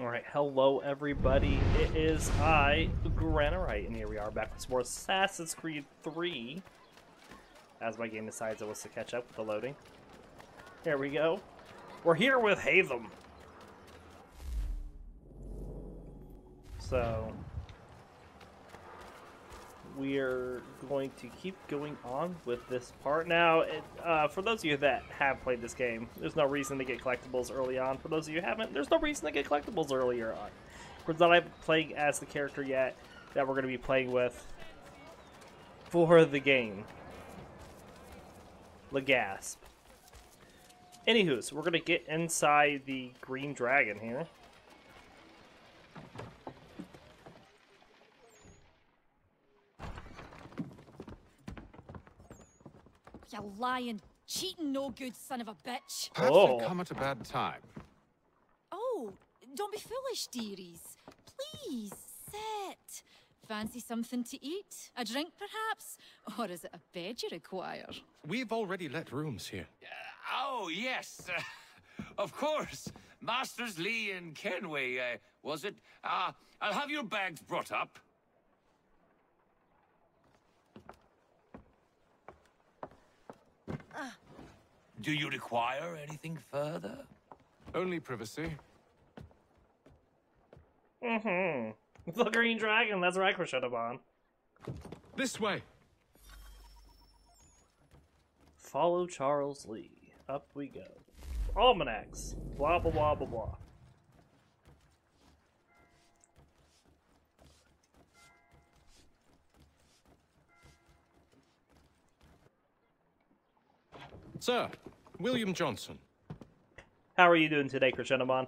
Alright, hello everybody, it is I, Granarite, and here we are back with some more Assassin's Creed 3. As my game decides it wants to catch up with the loading. Here we go. We're here with Haytham. So, we're going to keep going on with this part. Now, for those of you that have played this game, there's no reason to get collectibles early on. For those of you who haven't, there's no reason to get collectibles earlier on. Because I'm not playing as the character yet that we're going to be playing with for the game. Legasp. Anywho, so we're going to get inside the green dragon here. You lying, cheating, no good son of a bitch. Perhaps I come at a bad time. Oh, don't be foolish, dearies. Please, sit. Fancy something to eat? A drink, perhaps? Or is it a bed you require? We've already let rooms here. Oh, yes. Of course. Masters Lee and Kenway, was it? I'll have your bags brought up. Do you require anything further? Only privacy. The green dragon, that's right, should have on. This way. Follow Charles Lee. Up we go. Almanacs. Blah, blah, blah, blah, blah. Sir, William Johnson. How are you doing today, Crescendomon?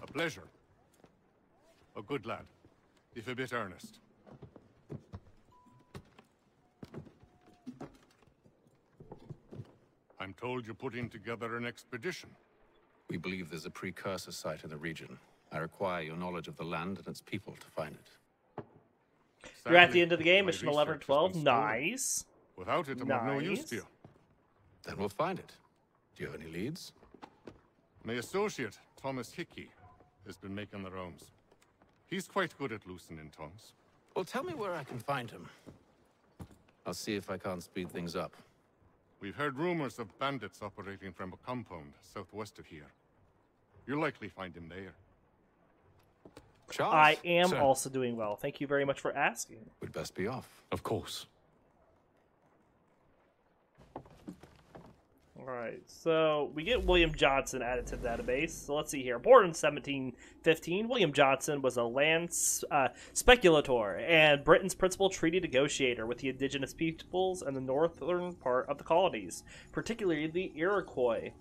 A pleasure. A good lad, if a bit earnest. I'm told you're putting together an expedition. We believe there's a precursor site in the region. I require your knowledge of the land and its people to find it. You're at the end of the game, my mission 11 research has 12. been stolen. Nice. Without it, I'm of no use to you. Then we'll find it. Do you have any leads? My associate, Thomas Hickey, has been making the rounds. He's quite good at loosening tongues. Well, tell me where I can find him. I'll see if I can't speed things up. We've heard rumors of bandits operating from a compound southwest of here. You'll likely find him there. Charles? I am Sir. also doing well. Thank you very much for asking. We'd best be off. Of course. Alright, so we get William Johnson added to the database. So let's see here. Born in 1715, William Johnson was a land speculator and Britain's principal treaty negotiator with the indigenous peoples in the northern part of the colonies, particularly the Iroquois.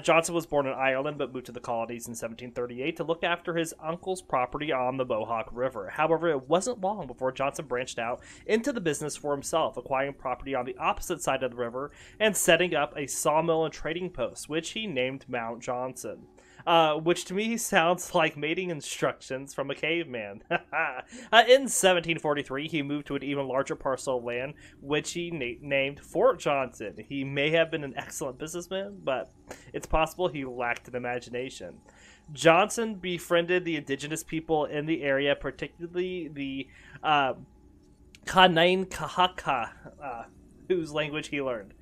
Johnson was born in Ireland but moved to the colonies in 1738 to look after his uncle's property on the Mohawk River. However, it wasn't long before Johnson branched out into the business for himself, acquiring property on the opposite side of the river and setting up a sawmill and trading post, which he named Mount Johnson. Which to me sounds like mating instructions from a caveman. In 1743, he moved to an even larger parcel of land, which he named Fort Johnson. He may have been an excellent businessman, but it's possible he lacked an imagination. Johnson befriended the indigenous people in the area, particularly the Kanain Kahaka, whose language he learned.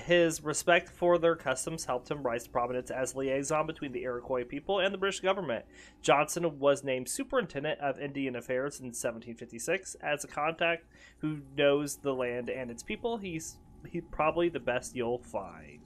His respect for their customs helped him rise to prominence as liaison between the Iroquois people and the British government. Johnson was named Superintendent of Indian Affairs in 1756. As a contact who knows the land and its people, he's probably the best you'll find.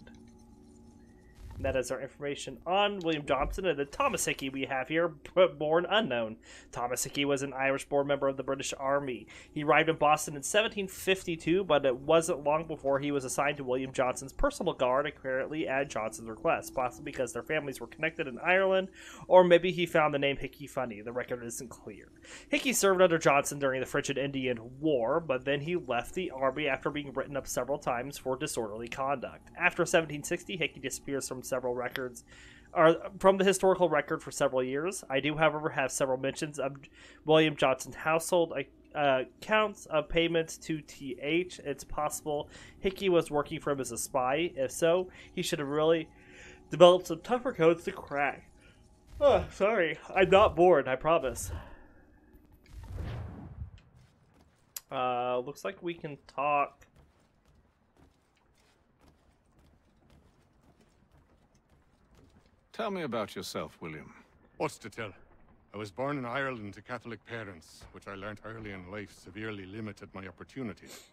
And that is our information on William Johnson. And the Thomas Hickey we have here, born unknown. Thomas Hickey was an Irish-born member of the British Army. He arrived in Boston in 1752, but it wasn't long before he was assigned to William Johnson's personal guard, apparently at Johnson's request, possibly because their families were connected in Ireland, or maybe he found the name Hickey funny. The record isn't clear. Hickey served under Johnson during the French and Indian War, but then he left the army after being written up several times for disorderly conduct. After 1760, Hickey disappears from several records, or from the historical record for several years. I do, however, have several mentions of William Johnson's household accounts of payments to TH. It's possible Hickey was working for him as a spy. If so, he should have really developed some tougher codes to crack. Oh, sorry. I'm not bored, I promise. Looks like we can talk. Tell me about yourself, William. What's to tell? I was born in Ireland to Catholic parents, which I learnt early in life severely limited my opportunities.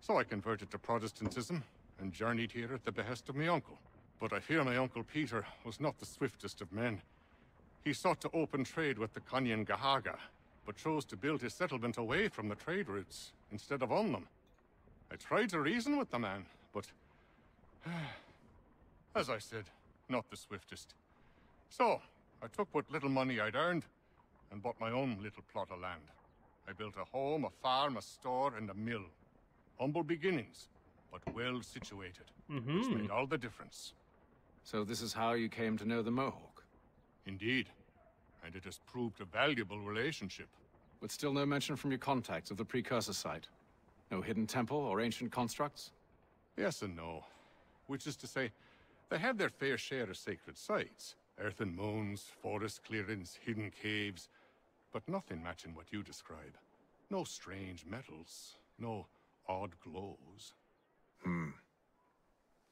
So I converted to Protestantism and journeyed here at the behest of my uncle. But I fear my uncle Peter was not the swiftest of men. He sought to open trade with the Conyan Gahaga, but chose to build his settlement away from the trade routes instead of on them. I tried to reason with the man, but as I said, not the swiftest. So I took what little money I'd earned and bought my own little plot of land. I built a home, a farm, a store, and a mill. Humble beginnings, but well situated, which made all the difference. So this is how you came to know the Mohawk? Indeed, and it has proved a valuable relationship. But still no mention from your contacts of the precursor site? No hidden temple or ancient constructs? Yes and no. Which is to say, they have their fair share of sacred sites. Earthen mounds, forest clearings, hidden caves, but nothing matching what you describe. No strange metals, no odd glows.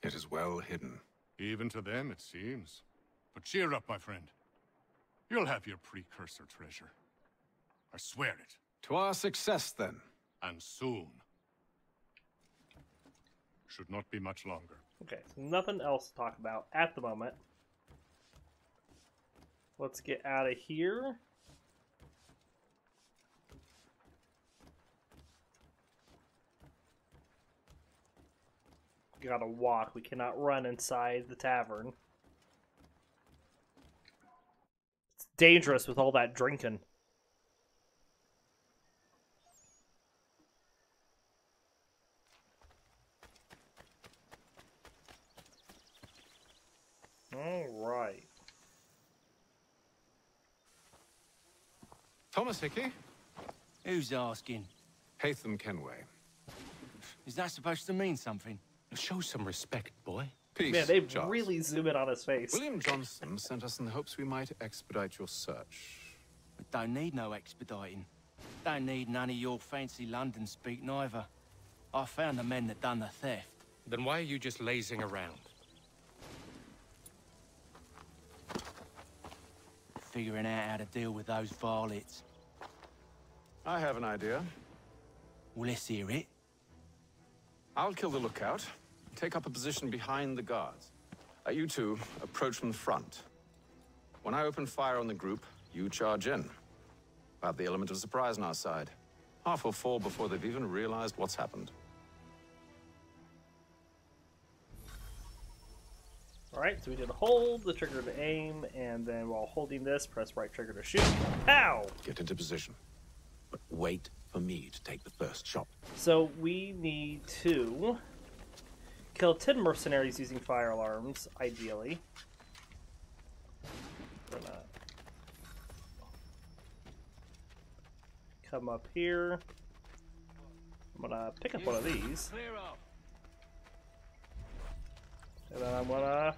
It is well hidden. Even to them, it seems. But cheer up, my friend. You'll have your precursor treasure. I swear it. To our success, then. And soon. Should not be much longer. Okay, so nothing else to talk about at the moment. Let's get out of here. We gotta walk. We cannot run inside the tavern. It's dangerous with all that drinking. All right. Thomas Hickey? Who's asking? Haytham Kenway. Is that supposed to mean something? Show some respect, boy. Peace, Man, they Charles. really zoom in on his face. William Johnson sent us in the hopes we might expedite your search. We don't need no expediting. Don't need none of your fancy London speak neither. I found the men that done the theft. Then why are you just lazing around? Figuring out how to deal with those varlets. I have an idea. Well, let's hear it. I'll kill the lookout. Take up a position behind the guards. You two approach from the front. When I open fire on the group, you charge in. About the element of surprise on our side. Half will fall before they've even realized what's happened. Alright, so we did hold the trigger to aim, and then while holding this, press right trigger to shoot. Pow! Get into position. But wait for me to take the first shot. So we need to kill 10 mercenaries using fire alarms, ideally. We're gonna come up here. I'm gonna pick up one of these. Clear up. And then I'm gonna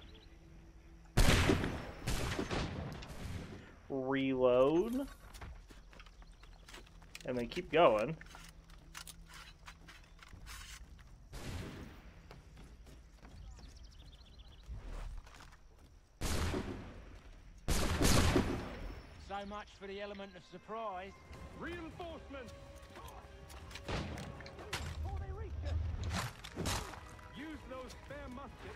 reload. And then keep going. So much for the element of surprise. Reinforcements! Before they reach us. Use those spare muskets.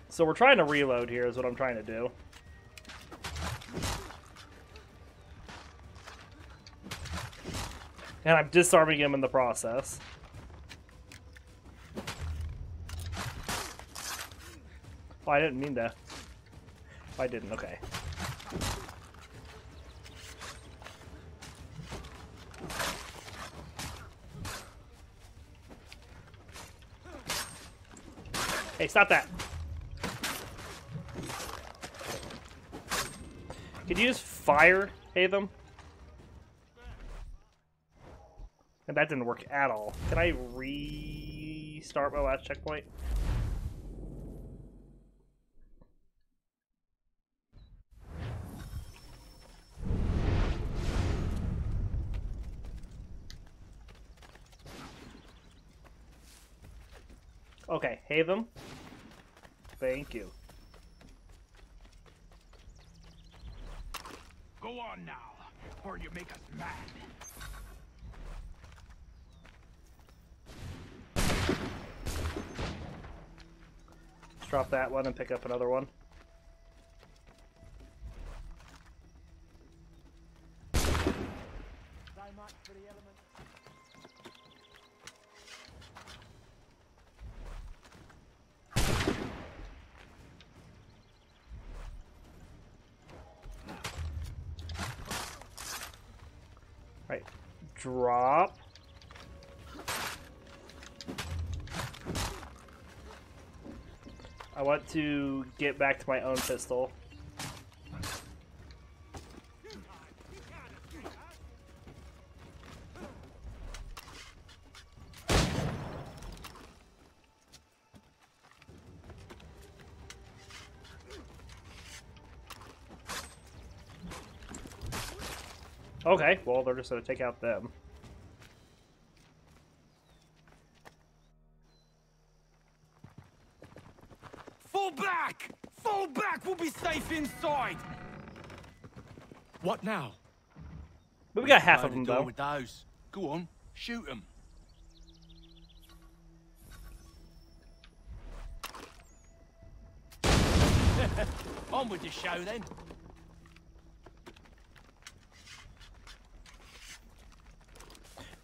So we're trying to reload here is what I'm trying to do. And I'm disarming him in the process. Oh, I didn't mean to. I didn't, okay. Hey, stop that. Could you just fire, Haytham? And that didn't work at all. Can I restart my last checkpoint? Okay, Haytham. Thank you. Go on now, or you make us mad. Let's drop that one and pick up another one. Right, drop. I want to get back to my own pistol. Okay, well, they're just going to take out them. Fall back! Fall back! We'll be safe inside! What now? But we got half Blow of the them, door though. with those. Go on, shoot them. On with the show, then.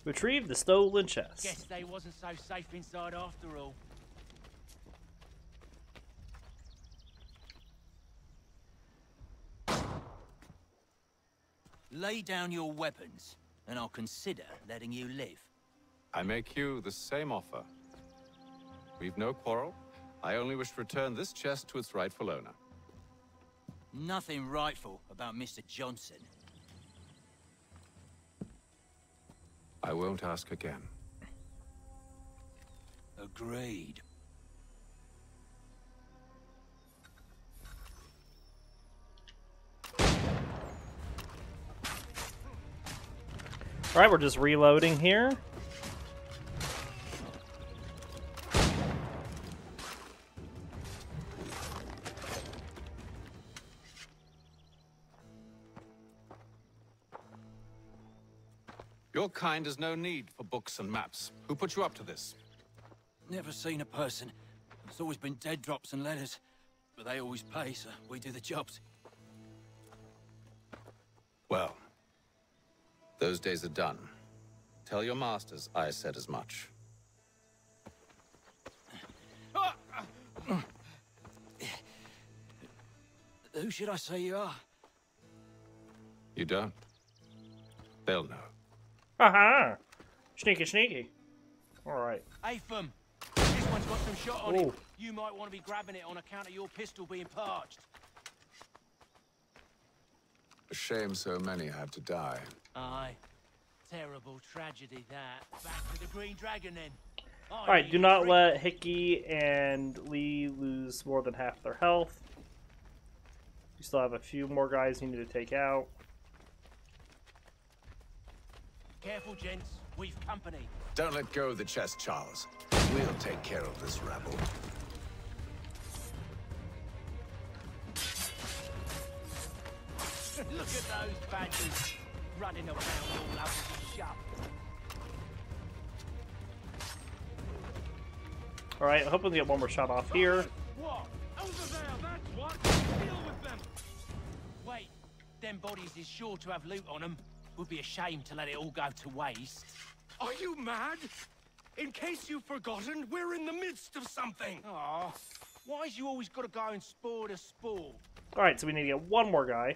Retrieve the stolen chest. Guess they wasn't so safe inside after all. Lay down your weapons, and I'll consider letting you live. I make you the same offer. We've no quarrel. I only wish to return this chest to its rightful owner. Nothing rightful about Mr. Johnson. I won't ask again. Agreed. Alright, we're just reloading here. Your kind has no need for books and maps. Who put you up to this? Never seen a person. It's always been dead drops and letters. But they always pay, so we do the jobs. Well, those days are done. Tell your masters I said as much. Who should I say you are? You don't? They'll know. Aha! Sneaky, sneaky. Alright. Haytham, this one's got some shot on Ooh. it. You might want to be grabbing it on account of your pistol being parched. A shame so many had to die. Aye. Terrible tragedy, that. Back to the Green Dragon, then. Alright, do not let Hickey and Lee lose more than half their health. We still have a few more guys you need to take out. Careful, gents. We've company. Don't let go of the chest, Charles. We'll take care of this rabble. Look at those badgers running around all over the shop. Alright, I'm hoping to get one more shot off here. What? Over there, that's what. Deal with them. Wait, them bodies is sure to have loot on them. Would be a shame to let it all go to waste. Are you mad? In case you've forgotten, we're in the midst of something. Aw, why's you always got to go and spoil the sport? Alright, so we need to get one more guy.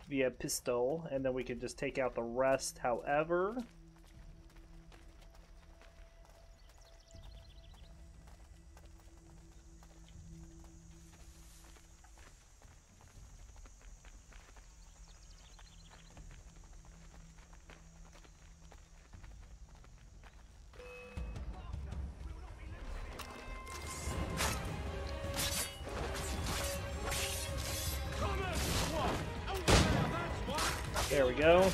Via pistol, and then we can just take out the rest, however. There we go.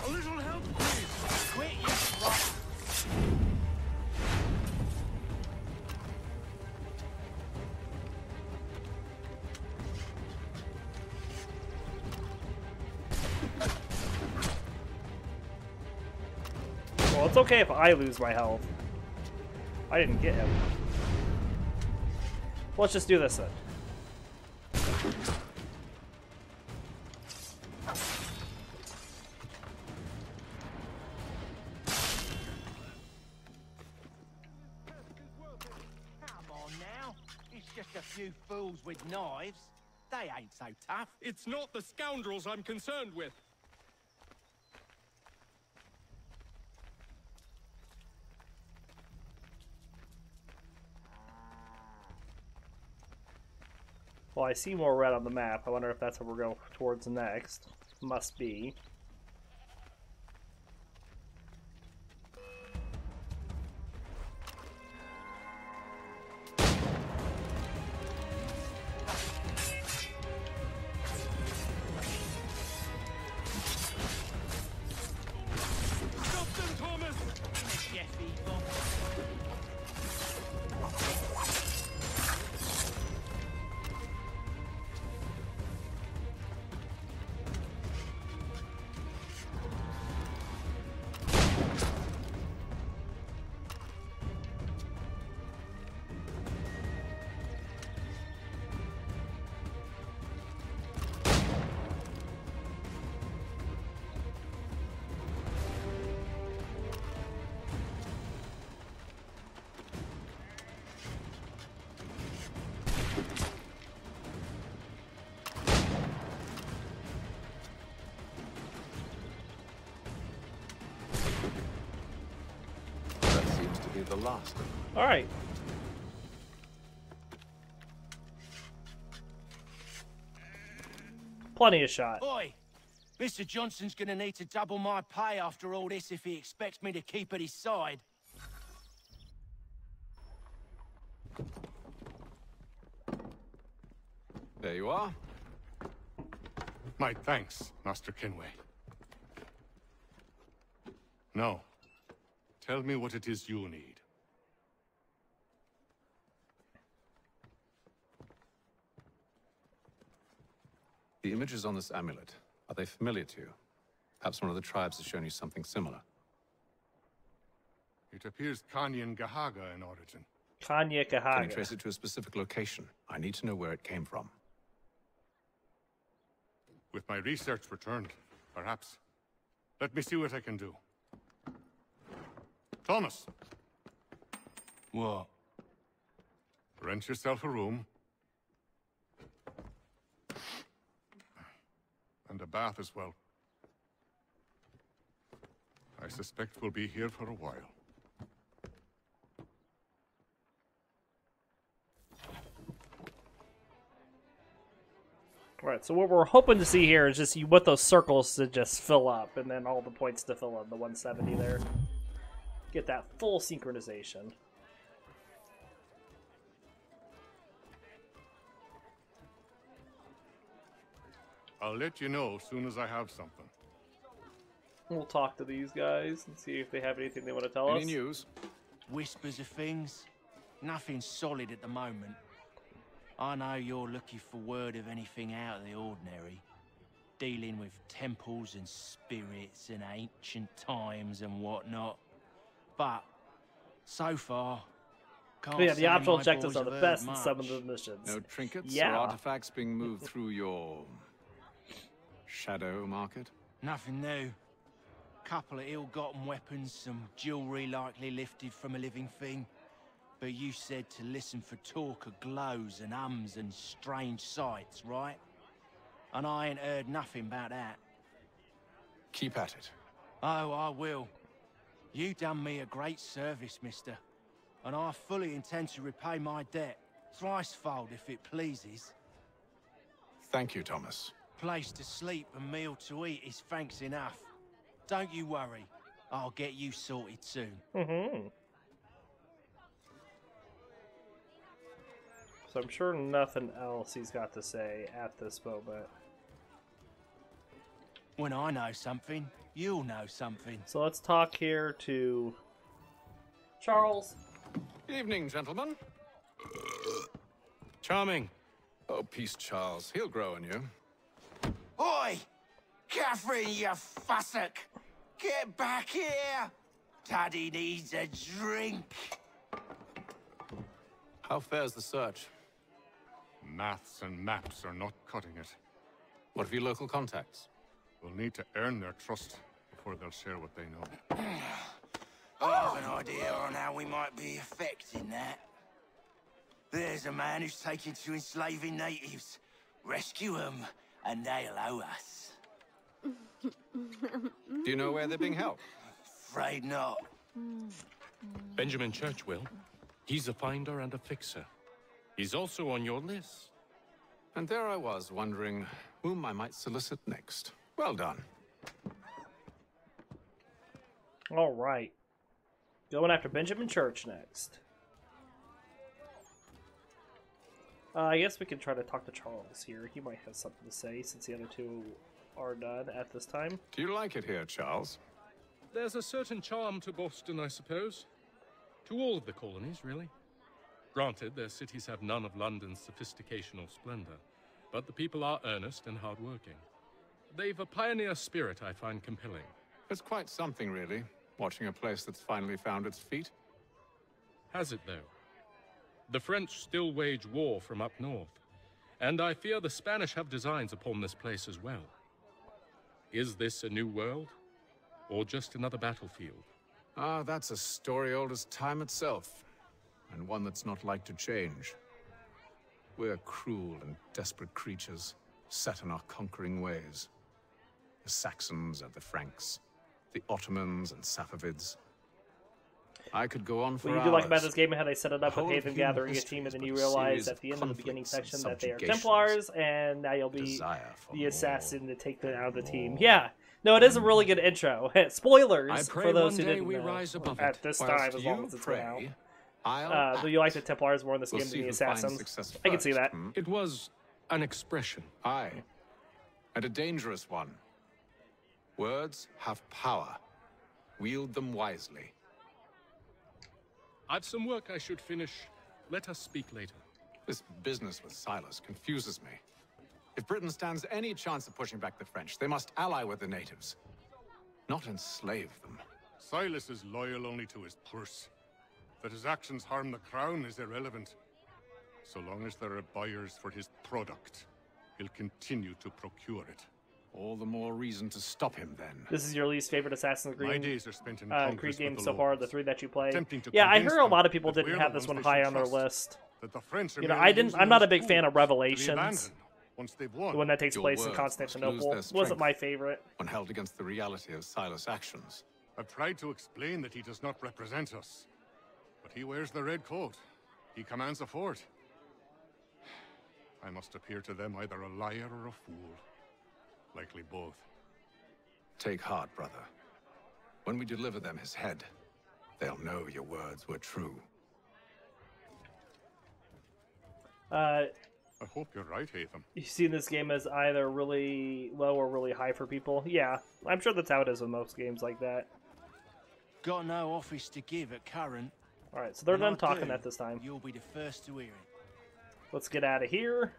A little help, please. Quit, you rot. Well, it's okay if I lose my health. I didn't get him. Let's just do this then. Come on now. It's just a few fools with knives. They ain't so tough. It's not the scoundrels I'm concerned with. Well, I see more red on the map. I wonder if that's what we're going towards next. Must be. Stop them, Thomas! Jeffy, Bob. That seems to be the last of them. All right. Plenty of shot. Boy, Mr. Johnson's gonna need to double my pay after all this if he expects me to keep at his side. There you are. My thanks, Master Kenway. Now, tell me what it is you need. The images on this amulet, are they familiar to you? Perhaps one of the tribes has shown you something similar. It appears Kanyan Gahaga in origin. Kanye Can you Kahaga. trace it to a specific location? I need to know where it came from. With my research returned, perhaps. Let me see what I can do. Thomas, What? rent yourself a room. And a bath as well. I suspect we'll be here for a while. Right, so what we're hoping to see here is just you want those circles to just fill up, and then all the points to fill up the 170 there. Get that full synchronization. I'll let you know as soon as I have something. We'll talk to these guys and see if they have anything they want to tell us. Any news? Whispers of things? Nothing solid at the moment. I know you're looking for word of anything out of the ordinary. Dealing with temples and spirits and ancient times and whatnot. But, so far, can't Yeah, the say optional my objectives boys are the have best heard in some of much. the missions. No trinkets Yeah. or artifacts being moved through your... shadow market? Nothing new. Couple of ill-gotten weapons, some jewelry likely lifted from a living thing. But you said to listen for talk of glows and ums and strange sights, right? And I ain't heard nothing about that. Keep at it. Oh, I will. You done me a great service, mister. And I fully intend to repay my debt. Thricefold, if it pleases. Thank you, Thomas. Place to sleep and meal to eat is thanks enough. Don't you worry. I'll get you sorted soon. Mm-hmm. So I'm sure nothing else he's got to say at this moment. When I know something, you'll know something. So let's talk here to Charles. Evening, gentlemen. Charming. Oh, peace, Charles. He'll grow on you. Oi! Catherine, you fussock! Get back here! Daddy needs a drink. How fares the search? Maths and maps are not cutting it. What of your local contacts? We'll need to earn their trust before they'll share what they know. I have an idea on how we might be affecting that. There's a man who's taken to enslaving natives. Rescue them, and they'll owe us. Do you know where they're being held? Afraid not. Benjamin Church will. He's a finder and a fixer. He's also on your list. And there I was, wondering whom I might solicit next. Well done. All right. Going after Benjamin Church next. I guess we can try to talk to Charles here. He might have something to say since the other two are done at this time. Do you like it here, Charles? There's a certain charm to Boston, I suppose. To all of the colonies, really. Granted, their cities have none of London's sophistication or splendor, but the people are earnest and hardworking. They've a pioneer spirit I find compelling. It's quite something, really, watching a place that's finally found its feet. Has it, though? The French still wage war from up north, and I fear the Spanish have designs upon this place as well. Is this a new world, or just another battlefield? Ah, that's a story old as time itself, and one that's not like to change. We're cruel and desperate creatures, set in our conquering ways. The Saxons and the Franks, the Ottomans and Safavids. I could go on for What you hours. do like about this game and how they set it up The with whole of Haytham human gathering a history team, and is then but you a realize series at the end of the beginning conflicts and section that they are subjugations. Templars, and now you'll be Desire for the more. assassin to take them out of the team. Yeah. No, it is a really good intro. Spoilers I pray for those one who day didn't we know rise above at it. this Whilst time, as long you as it's been out. pray, I'll Do you like the Templars more in this We'll game than see the who finds Assassins? success I can see first, that. hmm? It was an expression. Aye, and a dangerous one. Words have power. Wield them wisely. I've some work I should finish. Let us speak later. This business with Silas confuses me. If Britain stands any chance of pushing back the French, they must ally with the natives, not enslave them. Silas is loyal only to his purse. That his actions harm the crown is irrelevant. So long as there are buyers for his product, he'll continue to procure it. All the more reason to stop him, then. This is your least favorite Assassin's My Creed days are spent in Creed conquest game with so the far, locals, the three that you played. attempting to Yeah, I convince heard a them lot of people that didn't we're have the this ones one they high should on their trust, list. that the French are You know, merely I didn't. using I'm not a them big as fan of tools to be Revelations, abandoned once they've won. the one that takes Your place in words Constantinople. must lose their Wasn't strength. my favorite. When held against the reality of Silas' actions. I've tried to explain that he does not represent us, but he wears the red coat. He commands a fort. I must appear to them either a liar or a fool. Likely both. Take heart, brother. When we deliver them his head, they'll know your words were true. I hope you're right, Haytham. You've seen this game as either really low or really high for people. Yeah, I'm sure that's how it is with most games like that. Got no office to give at current. All right, so they're When done I talking do, at this time. You'll be the first to hear it. Let's get out of here.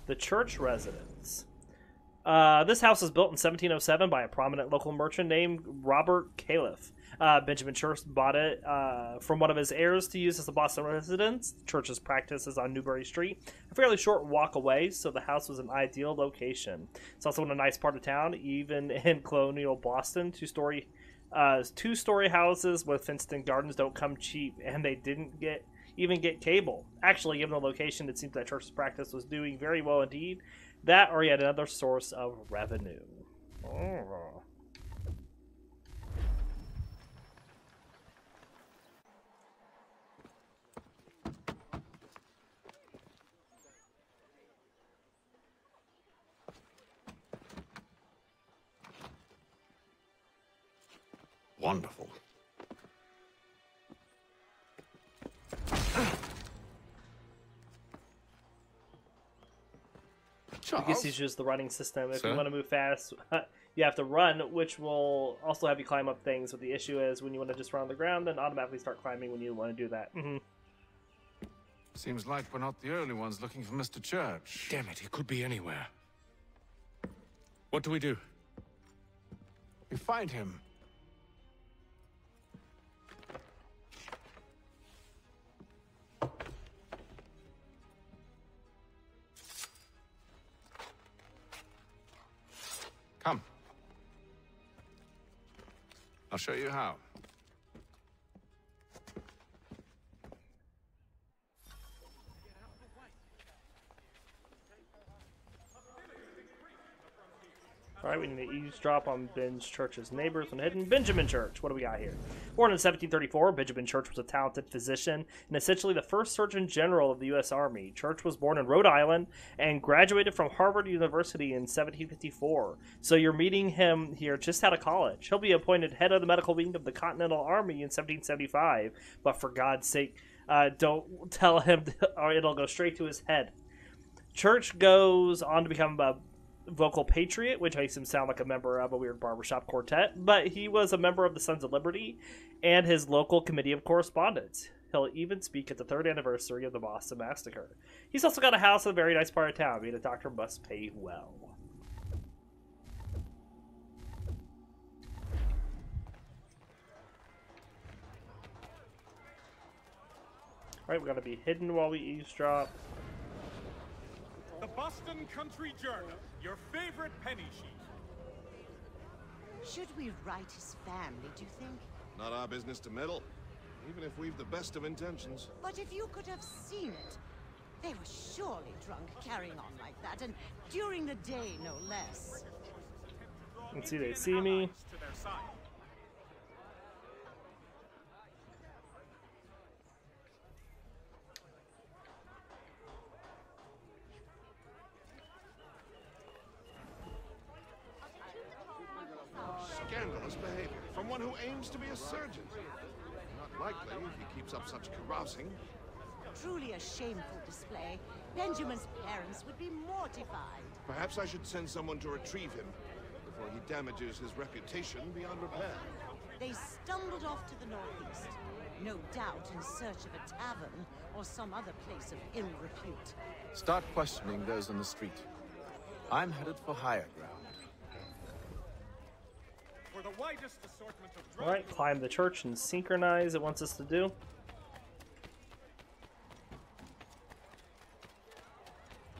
The church residence. This house was built in 1707 by a prominent local merchant named Robert Califf. Benjamin Church bought it from one of his heirs to use as a Boston residence. The church's practice is on Newbury Street, a fairly short walk away, so the house was an ideal location. It's also in a nice part of town, even in colonial Boston. Two-story houses with fenced-in gardens don't come cheap, and they didn't even get cable. Actually, given the location, it seems that church's practice was doing very well indeed. That or yet another source of revenue. Oh. Wonderful. I guess he's just the running system. If Sir? you want to move fast, you have to run, which will also have you climb up things. But the issue is when you want to just run on the ground, then automatically start climbing when you want to do that. Seems like we're not the only ones looking for Mr. Church. Damn it, he could be anywhere. What do we do? We find him. Come. I'll show you how. Alright, we need to eavesdrop on Ben Church's neighbors when hidden. Benjamin Church. What do we got here? Born in 1734, Benjamin Church was a talented physician and essentially the first Surgeon General of the U.S. Army. Church was born in Rhode Island and graduated from Harvard University in 1754. So you're meeting him here just out of college. He'll be appointed head of the medical wing of the Continental Army in 1775. But for God's sake, don't tell him or it'll go straight to his head. Church goes on to become a vocal patriot, which makes him sound like a member of a weird barbershop quartet, but he was a member of the Sons of Liberty and his local committee of correspondence. He'll even speak at the 3rd anniversary of the Boston Massacre. He's also got a house in a very nice part of town. Being a doctor must pay well. Alright, we're going to be hidden while we eavesdrop. The Boston Country Journal, your favorite penny sheet. Should we write his family, do you think? Not our business to meddle, even if we've the best of intentions. But if you could have seen it, they were surely drunk carrying on like that, and during the day, no less. Let's see, they see me. Scandalous behavior from one who aims to be a surgeon. Not likely if he keeps up such carousing. Truly a shameful display. Benjamin's parents would be mortified. Perhaps I should send someone to retrieve him before he damages his reputation beyond repair. They stumbled off to the northeast, no doubt in search of a tavern or some other place of ill repute. Start questioning those on the street. I'm headed for higher ground. For the widest assortment of Alright, climb the church and synchronize it wants us to do.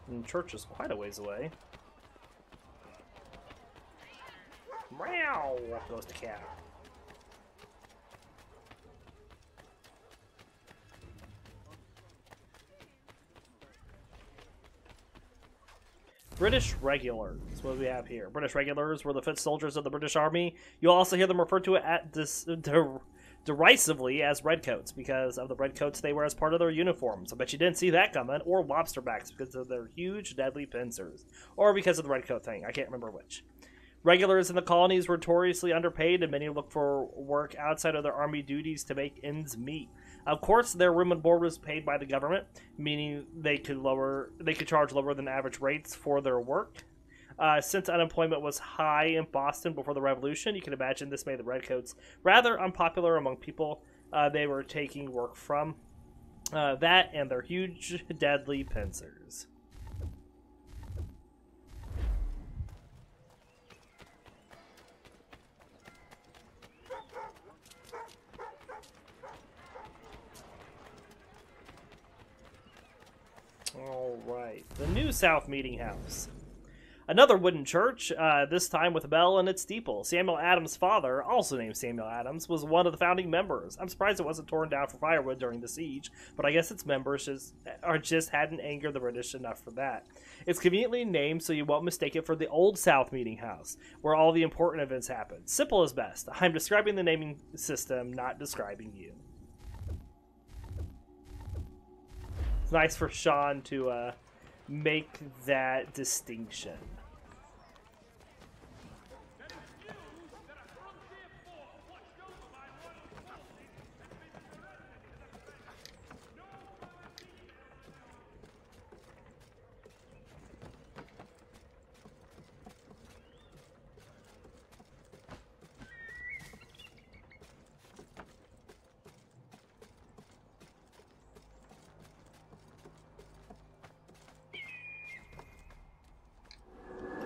And the church is quite a ways away. Meow! Goes the cat. British regulars. What do we have here? British regulars were the foot soldiers of the British Army. You'll also hear them referred to derisively as redcoats because of the redcoats they wear as part of their uniforms. I bet you didn't see that coming. Or lobsterbacks because of their huge, deadly pincers. Or because of the redcoat thing. I can't remember which. Regulars in the colonies were notoriously underpaid, and many looked for work outside of their army duties to make ends meet. Of course, their room and board was paid by the government, meaning they could charge lower than average rates for their work. Since unemployment was high in Boston before the Revolution, you can imagine this made the redcoats rather unpopular among people they were taking work from. That and their huge, deadly pincers. Alright, the New South Meeting House. Another wooden church, this time with a bell in its steeple. Samuel Adams' father, also named Samuel Adams, was one of the founding members. I'm surprised it wasn't torn down for firewood during the siege, but I guess its members just hadn't angered the British enough for that. It's conveniently named so you won't mistake it for the Old South Meeting House, where all the important events happen. Simple is best. I'm describing the naming system, not describing you. It's nice for Sean to make that distinction.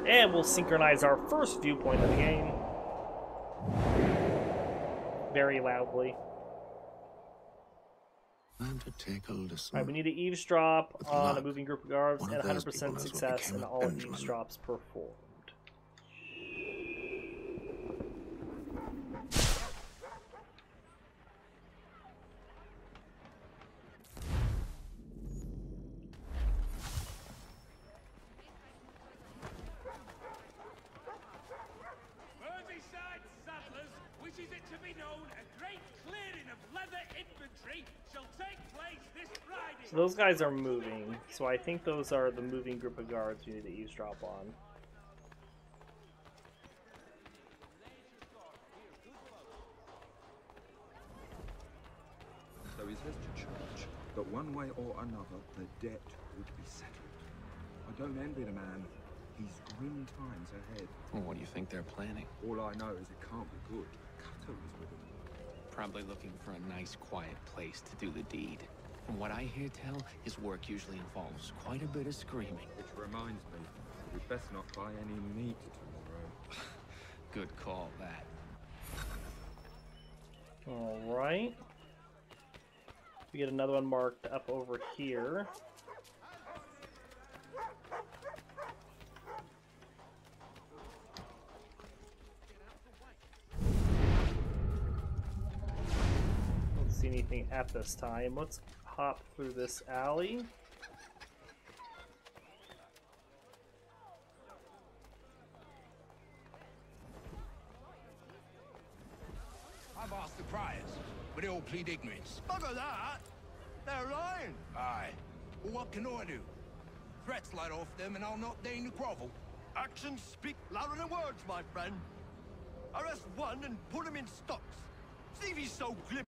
And we'll synchronize our first viewpoint of the game. Very loudly. And to take a listen. Alright, we need to eavesdrop With on luck, a moving group of guards one and of those people 100% knows what success became in of all Benjamin. eavesdrops performed. Merseyside Saddlers wishes it to be known a great clearing of leather infantry shall take place this Friday. So those guys are moving, so I think those are the moving group of guards we need to eavesdrop on. So he says to church that one way or another the debt would be settled. I don't envy the man. He's grim times ahead. Well, what do you think they're planning? All I know is it can't be good. Cutter is with him. Probably looking for a nice, quiet place to do the deed. From what I hear tell, his work usually involves quite a bit of screaming. Which reminds me, we'd best not buy any meat tomorrow. Good call, that. Alright. We get another one marked up over here. Don't see anything at this time. Let's hop through this alley. I've asked the criers, but they all plead ignorance. Bugger that! They're lying! Aye. Well, what can I do? Threats light off them and I'll not deign to grovel. Actions speak louder than words, my friend. Arrest one and put him in stocks. See if he's so glib.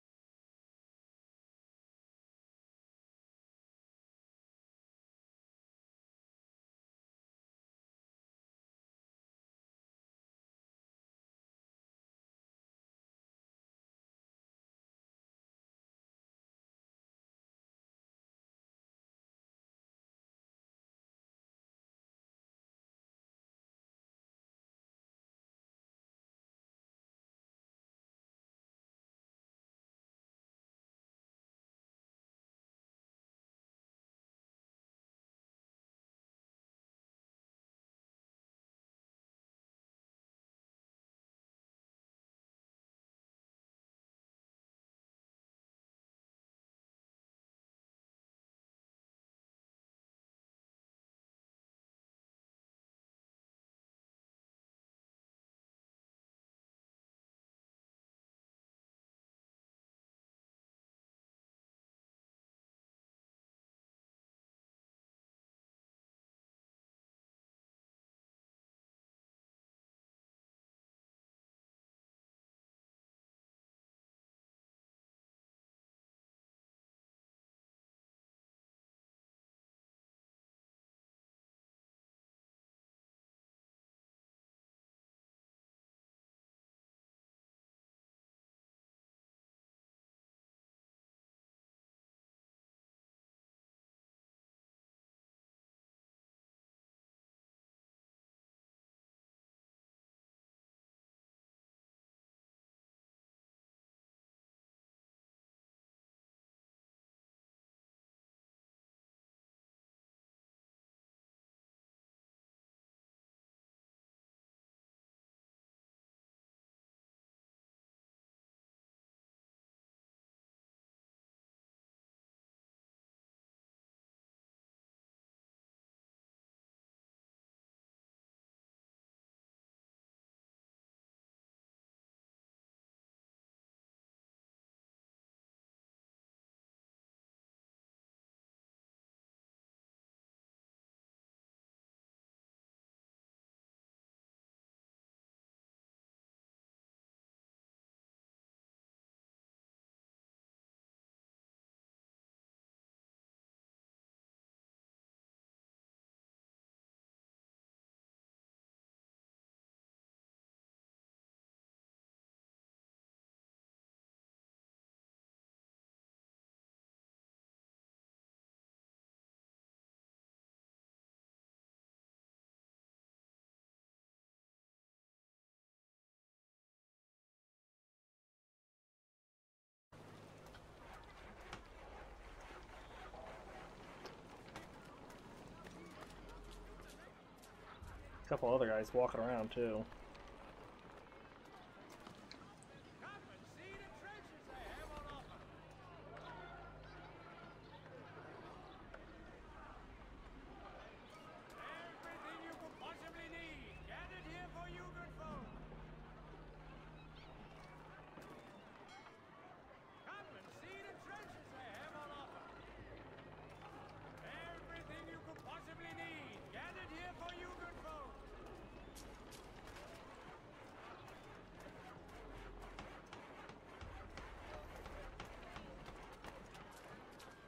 A couple other guys walking around too.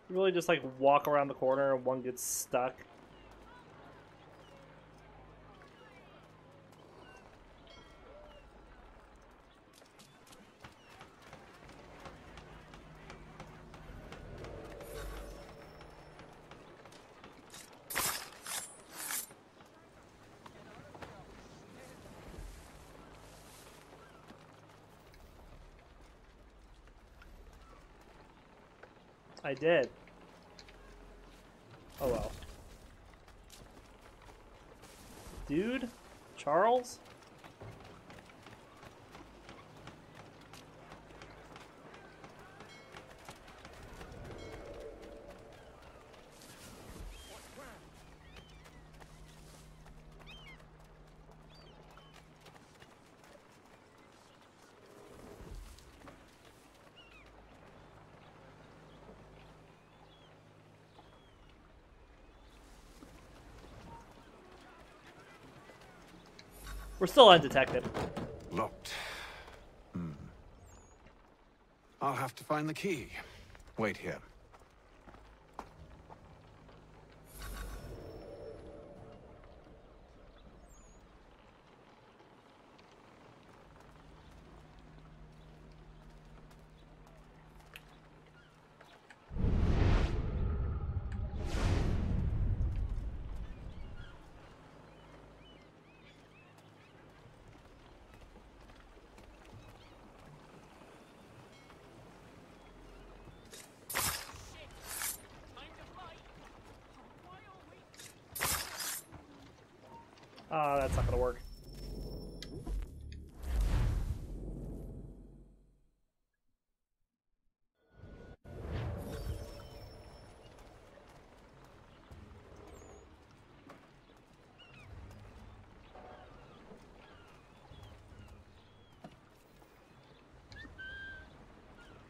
You really just like walk around the corner and one gets stuck. I did. Oh well. Dude? Charles? We're still undetected. Locked. I'll have to find the key. Wait here. That's not gonna work.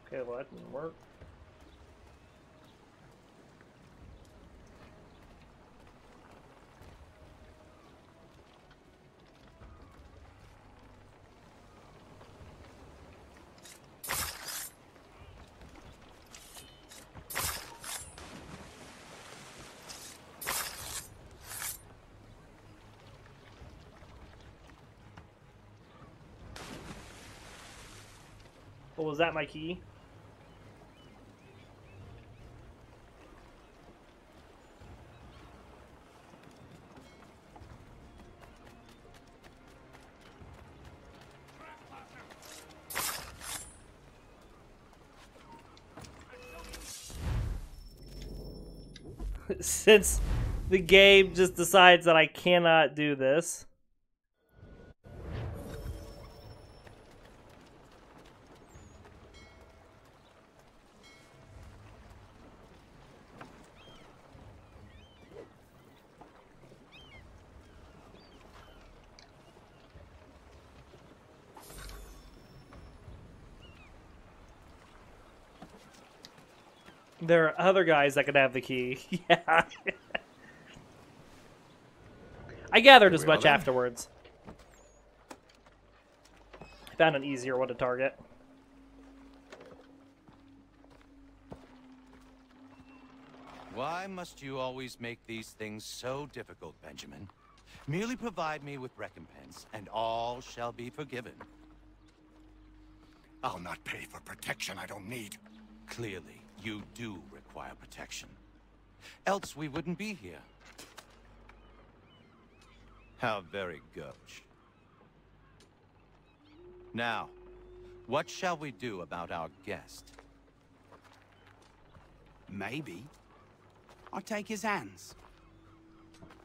Okay, well that didn't work. Well, was that my key? Since the game just decides that I cannot do this. There are other guys that could have the key. Yeah. I gathered as much afterwards. I found an easier one to target. Why must you always make these things so difficult, Benjamin? Merely provide me with recompense, and all shall be forgiven. I'll not pay for protection I don't need. Clearly, you do require protection. Else we wouldn't be here. How very gauche. Now, what shall we do about our guest? Maybe I take his hands,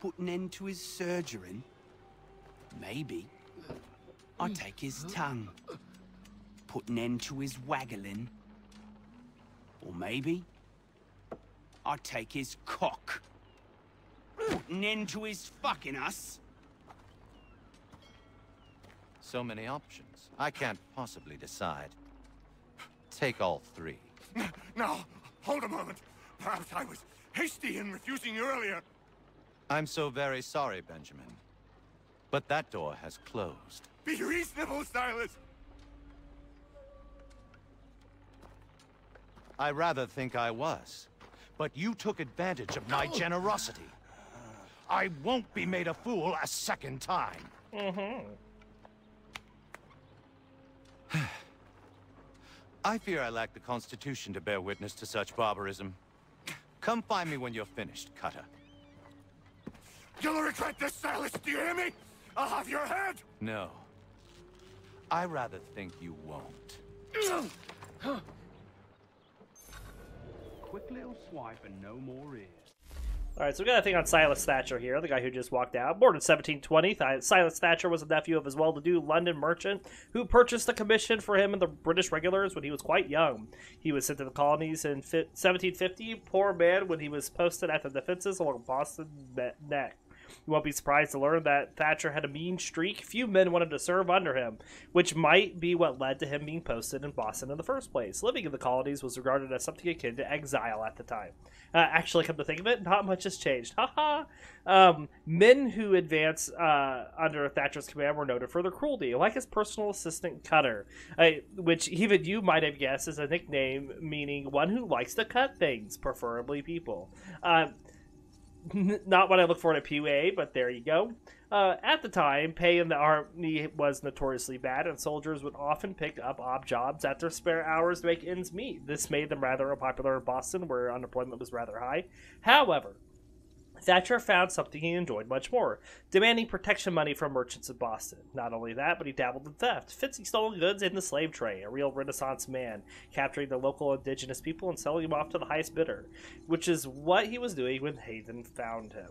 put an end to his surgery, Maybe I'd take his tongue, put an end to his waggling. Or maybe I'd take his cock, put an end to his fucking us. So many options. I can't possibly decide. Take all three. Now, hold a moment. Perhaps I was hasty in refusing you earlier. I'm so very sorry, Benjamin. But that door has closed. Be reasonable, Silas. I rather think I was. But you took advantage of my generosity. I won't be made a fool a second time. I fear I lack the constitution to bear witness to such barbarism. Come find me when you're finished, Cutter. You'll regret this, Silas. Do you hear me? I'll have your head. No. I rather think you won't. Quick little swipe and no more is. Alright, so we got a thing on Silas Thatcher here, the guy who just walked out. Born in 1720, Silas Thatcher was a nephew of his well-to-do London merchant who purchased a commission for him and the British regulars when he was quite young. He was sent to the colonies in 1750, poor man, when he was posted at the defenses along Boston Neck. You won't be surprised to learn that Thatcher had a mean streak. Few men wanted to serve under him, which might be what led to him being posted in Boston in the first place. Living in the colonies was regarded as something akin to exile at the time. Actually, come to think of it, not much has changed. Men who advanced under Thatcher's command were noted for their cruelty, like his personal assistant Cutter, which even you might have guessed is a nickname meaning one who likes to cut things, preferably people. Not what I look for in a PUA, but there you go. At the time, pay in the army was notoriously bad, and soldiers would often pick up odd jobs at their spare hours to make ends meet. This made them rather unpopular in Boston, where unemployment was rather high. However, Thatcher found something he enjoyed much more, demanding protection money from merchants in Boston. Not only that, but he dabbled in theft, fixing stolen goods in the slave trade, a real Renaissance man, capturing the local indigenous people and selling them off to the highest bidder, which is what he was doing when Haytham found him.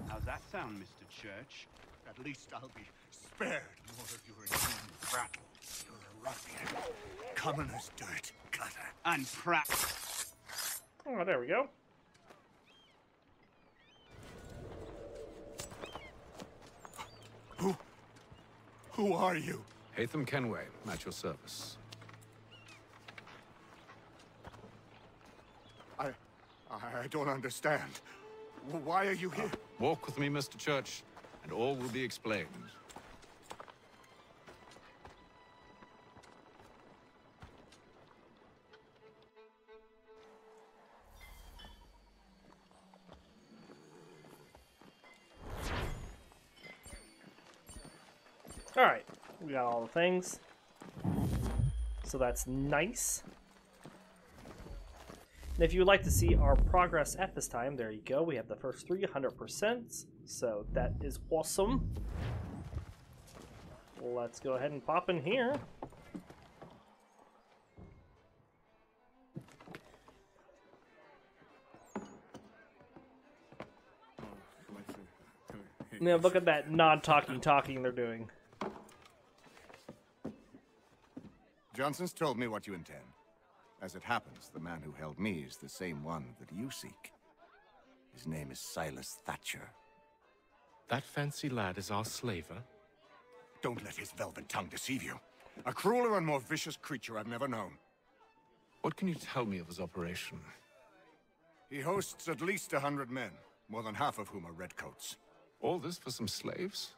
How's that sound, Mr. Church? At least I'll be spared more of your inhuman prattle. You're a ruffian. Commoner's dirt, Cutter. And Pratt. Oh, there we go. Who are you? Haytham Kenway, at your service. I don't understand. Why are you here? Walk with me, Mr. Church, and all will be explained. Alright, we got all the things. So that's nice. And if you would like to see our progress at this time, there you go. We have the first 300%, so that is awesome. Let's go ahead and pop in here. Now look at that non-talking talking they're doing. Johnson's told me what you intend. As it happens, the man who held me is the same one that you seek. His name is Silas Thatcher. That fancy lad is our slaver? Don't let his velvet tongue deceive you. A crueler and more vicious creature I've never known. What can you tell me of his operation? He hosts at least 100 men, more than half of whom are redcoats. All this for some slaves?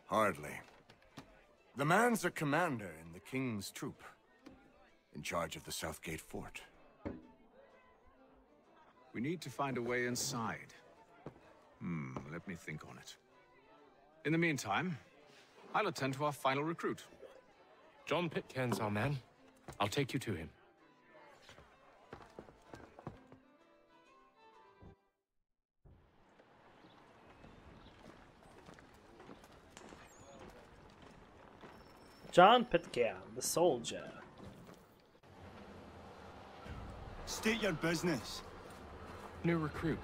Hardly. The man's a commander in the King's troop, in charge of the Southgate Fort. We need to find a way inside. Let me think on it. In the meantime, I'll attend to our final recruit. John Pitcairn's our man. I'll take you to him. John Pitcairn, the soldier. State your business. New recruit.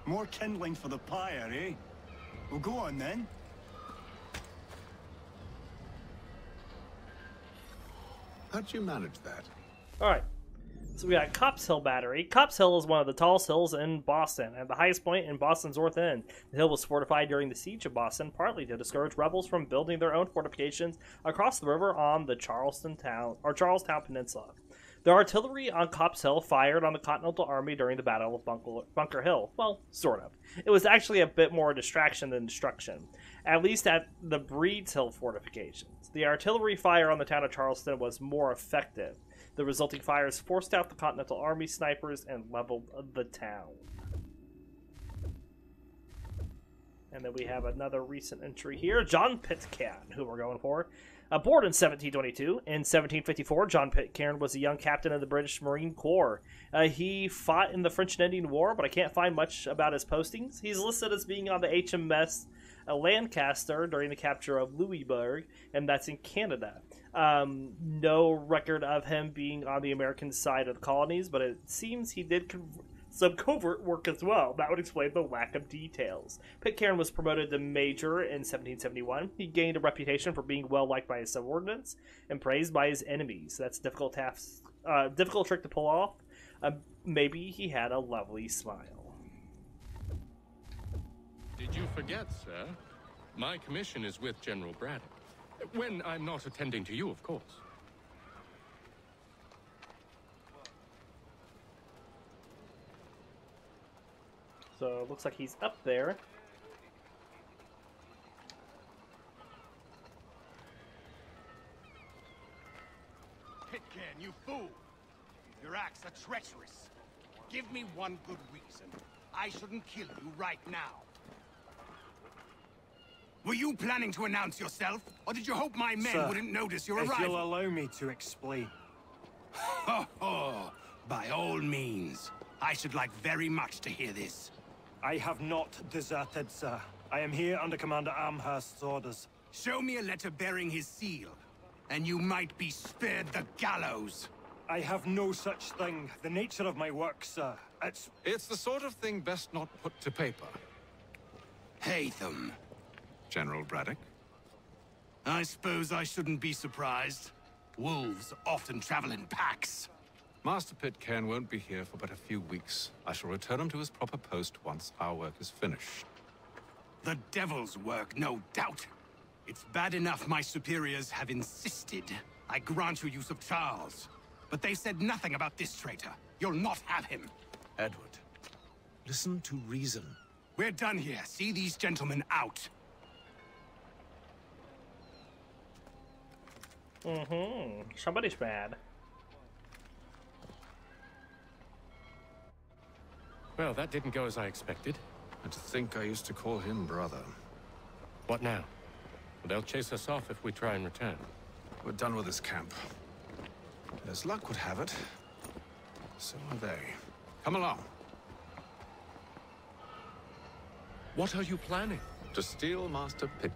More kindling for the pyre, eh? Well, go on then. How'd you manage that? Alright. So we got Copp's Hill Battery. Copp's Hill is one of the tallest hills in Boston, and the highest point in Boston's north end. The hill was fortified during the siege of Boston, partly to discourage rebels from building their own fortifications across the river on the Charlestown Peninsula. The artillery on Copp's Hill fired on the Continental Army during the Battle of Bunker Hill. Well, sort of. It was actually a bit more distraction than destruction, at least at the Breed's Hill fortifications. The artillery fire on the town of Charleston was more effective. The resulting fires forced out the Continental Army snipers and leveled the town. And then we have another recent entry here. John Pitcairn, who we're going for. Born in 1722. In 1754, John Pitcairn was a young captain of the British Marine Corps. He fought in the French and Indian War, but I can't find much about his postings. He's listed as being on the HMS Lancaster during the capture of Louisbourg, and that's in Canada. No record of him being on the American side of the colonies, but it seems he did some covert work as well. That would explain the lack of details. Pitcairn was promoted to major in 1771. He gained a reputation for being well liked by his subordinates and praised by his enemies. That's a difficult trick to pull off. Maybe he had a lovely smile. Did you forget, sir? My commission is with General Braddock. When I'm not attending to you, of course. So it looks like he's up there. Pitcairn, you fool! Your acts are treacherous. Give me one good reason. I shouldn't kill you right now. Were you planning to announce yourself? Or did you hope my men wouldn't notice your arrival? If you'll allow me to explain. Ho ho! By all means. I should like very much to hear this. I have not deserted, sir. I am here under Commander Amherst's orders. Show me a letter bearing his seal, and you might be spared the gallows. I have no such thing. The nature of my work, sir. It's the sort of thing best not put to paper. Haytham. General Braddock? I suppose I shouldn't be surprised. Wolves often travel in packs. Master Pitcairn won't be here for but a few weeks. I shall return him to his proper post once our work is finished. The devil's work, no doubt. It's bad enough my superiors have insisted I grant you use of Charles. But they said nothing about this traitor. You'll not have him. Edward, listen to reason. We're done here. See these gentlemen out. Somebody's mad. Well, that didn't go as I expected. And to think I used to call him brother. What now? They'll chase us off if we try and return. We're done with this camp. As luck would have it, so are they. Come along. What are you planning? To steal Master Pitt.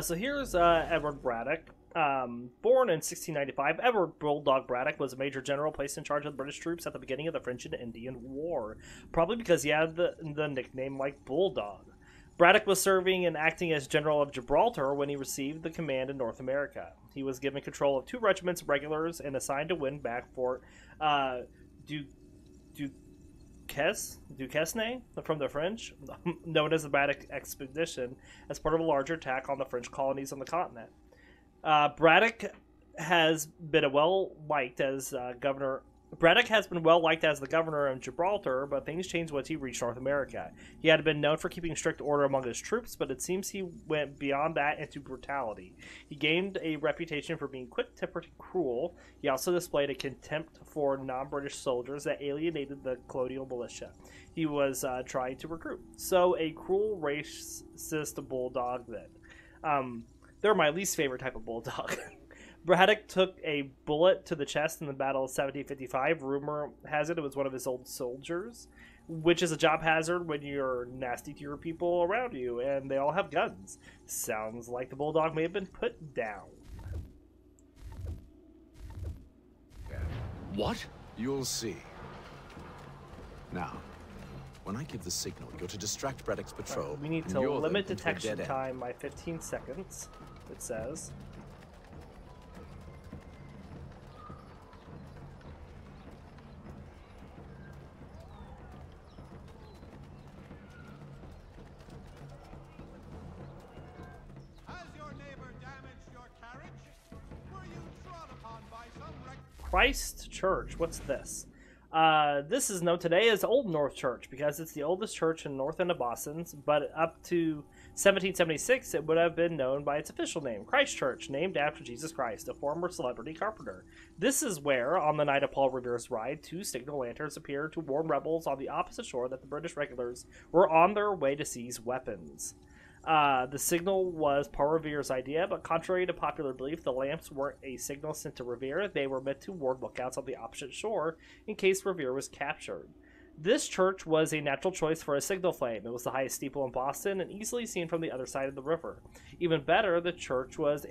So here's Edward Braddock. Born in 1695, Edward Bulldog Braddock was a major general placed in charge of the British troops at the beginning of the French and Indian War, probably because he had the nickname like Bulldog. Braddock was serving and acting as General of Gibraltar when he received the command in North America. He was given control of 2 regiments of regulars and assigned to win back Fort Duquesne from the French, known as the Braddock Expedition, as part of a larger attack on the French colonies on the continent. Braddock has been well liked as governor. Braddock has been well liked as the governor of Gibraltar, but things changed once he reached North America. He had been known for keeping strict order among his troops, but it seems he went beyond that into brutality. He gained a reputation for being quick-tempered and cruel. He also displayed a contempt for non-British soldiers that alienated the colonial militia he was trying to recruit. So, a cruel, racist bulldog then. They're my least favorite type of bulldog. Braddock took a bullet to the chest in the Battle of 1755. Rumor has it was one of his old soldiers, which is a job hazard when you're nasty to your people around you, and they all have guns. Sounds like the bulldog may have been put down. What? You'll see. Now, when I give the signal, you're to distract Braddock's patrol. Right, we need to limit detection time by 15 seconds, it says. Christ Church. What's this? This is known today as Old North Church because it's the oldest church in north end of Boston, but up to 1776 it would have been known by its official name, Christ Church, named after Jesus Christ, a former celebrity carpenter. This is where, on the night of Paul Revere's ride, 2 signal lanterns appeared to warn rebels on the opposite shore that the British regulars were on their way to seize weapons. The signal was Paul Revere's idea, but contrary to popular belief, the lamps weren't a signal sent to Revere. They were meant to warn lookouts on the opposite shore in case Revere was captured. This church was a natural choice for a signal flame. It was the highest steeple in Boston and easily seen from the other side of the river. Even better, the church was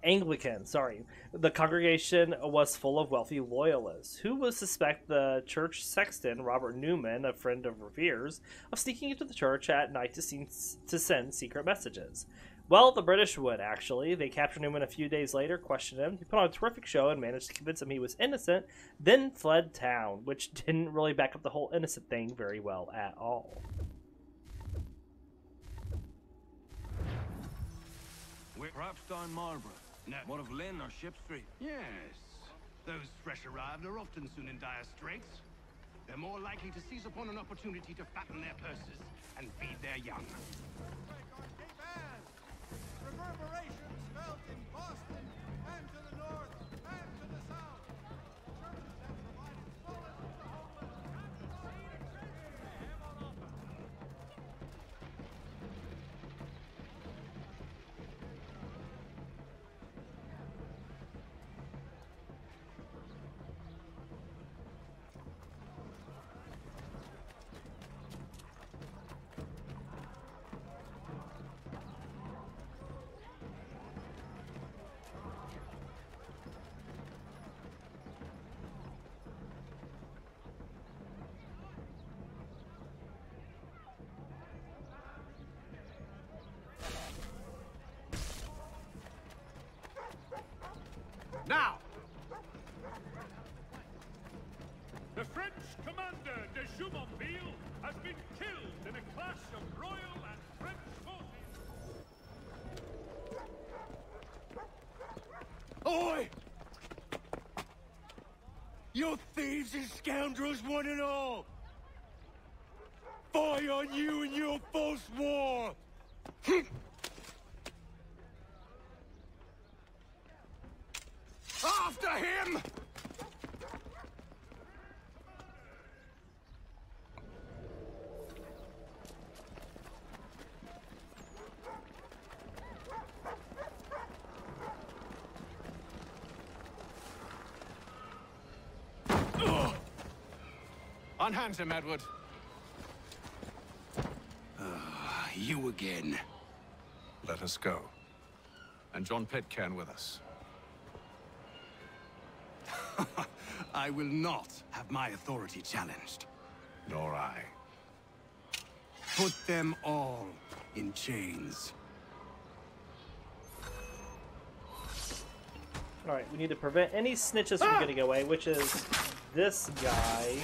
Anglican, sorry. The congregation was full of wealthy loyalists. Who would suspect the church sexton, Robert Newman, a friend of Revere's, of sneaking into the church at night to send secret messages? Well, the British would, actually. They captured Newman a few days later, questioned him. He put on a terrific show and managed to convince him he was innocent, then fled town, which didn't really back up the whole innocent thing very well at all. We're perhaps down Marlborough. No. What of Lynn or Ship Street? Yes. Those fresh arrived are often soon in dire straits. They're more likely to seize upon an opportunity to fatten their purses and feed their young. Reverberations felt in Boston and to the north and to the south. Churches have provided solace to the homeless and to the Now! The French commander de Jumonville has been killed in a clash of royal and French forces. Oi! You thieves and scoundrels, one and all! Fie on you and your false war! After him! Unhand him, Edward. You again. Let us go. And John Pitcairn with us. I will not have my authority challenged. Nor I. Put them all in chains. Alright, we need to prevent any snitches from getting away, which is this guy.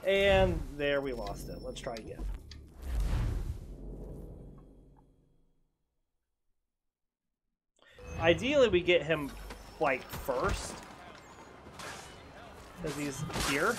And there, we lost it. Let's try again. Ideally, we get him, like, first. Because he's here.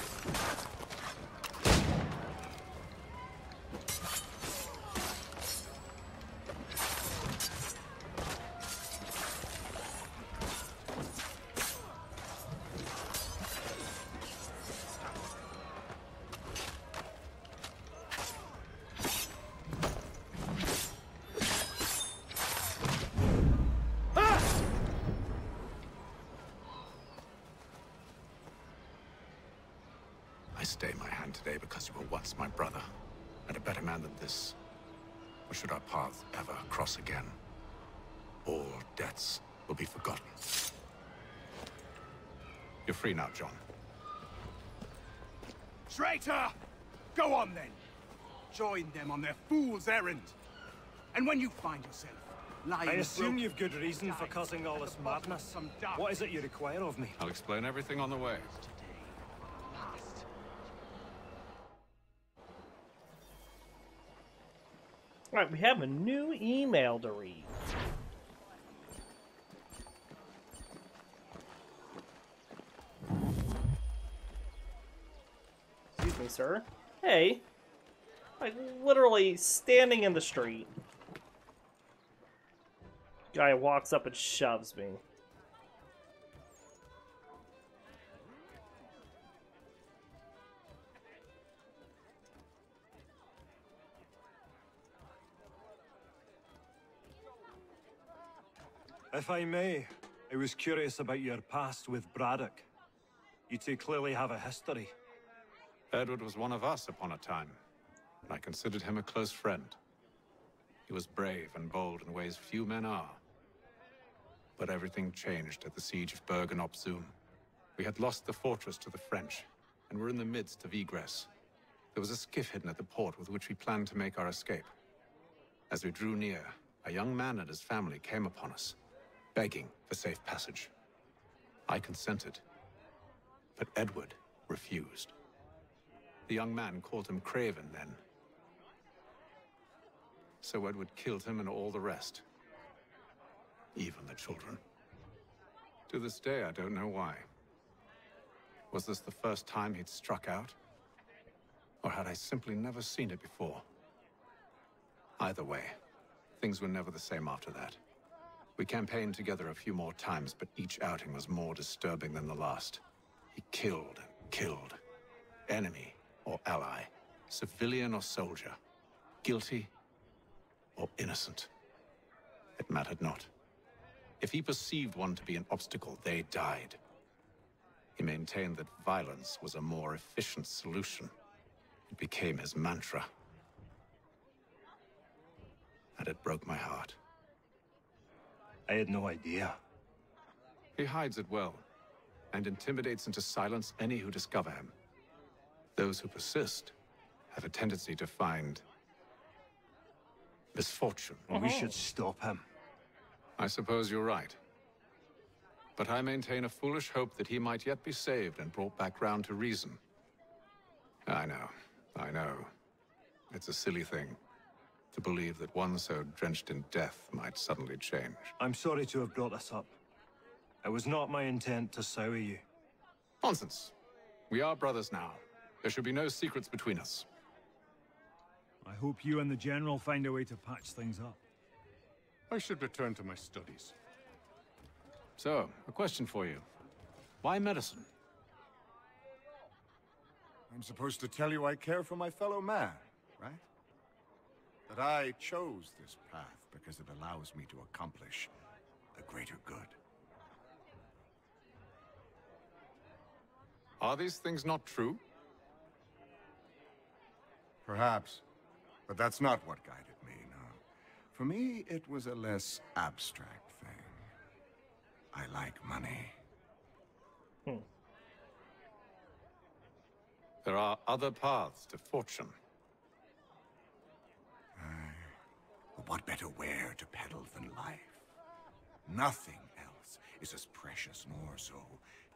I stay my hand today because you were once my brother, and a better man than this or should our paths ever cross again, all debts will be forgotten. You're free now, John. Traitor! Go on then! Join them on their fool's errand. And when you find yourself lying... I assume you've good reason for causing all this madness. What is it you require of me? I'll explain everything on the way. Alright, we have a new email to read. Excuse me, sir. Hey. Like, literally standing in the street. Guy walks up and shoves me. If I may, I was curious about your past with Braddock. You two clearly have a history. Edward was one of us upon a time, and I considered him a close friend. He was brave and bold in ways few men are. But everything changed at the siege of Bergen-op-Zoom. We had lost the fortress to the French, and were in the midst of egress. There was a skiff hidden at the port with which we planned to make our escape. As we drew near, a young man and his family came upon us, begging for safe passage. I consented, but Edward refused. The young man called him Craven then. So Edward killed him and all the rest. Even the children. To this day, I don't know why. Was this the first time he'd struck out? Or had I simply never seen it before? Either way, things were never the same after that. We campaigned together a few more times, but each outing was more disturbing than the last. He killed and killed. Enemy or ally, civilian or soldier, guilty or innocent. It mattered not. If he perceived one to be an obstacle, they died. He maintained that violence was a more efficient solution. It became his mantra. And it broke my heart. I had no idea. He hides it well, and intimidates into silence any who discover him. Those who persist have a tendency to find misfortune. Well, we should stop him. I suppose you're right. But I maintain a foolish hope that he might yet be saved and brought back round to reason. I know. It's a silly thing to believe that one so drenched in death might suddenly change. I'm sorry to have brought this up. It was not my intent to sour you. Nonsense. We are brothers now. There should be no secrets between us. I hope you and the General find a way to patch things up. I should return to my studies. So, a question for you. Why medicine? I'm supposed to tell you I care for my fellow man, right? That I chose this path because it allows me to accomplish a greater good. Are these things not true? Perhaps. But that's not what guided me, no. For me, it was a less abstract thing. I like money. There are other paths to fortune. But what better ware to peddle than life? Nothing else is as precious nor so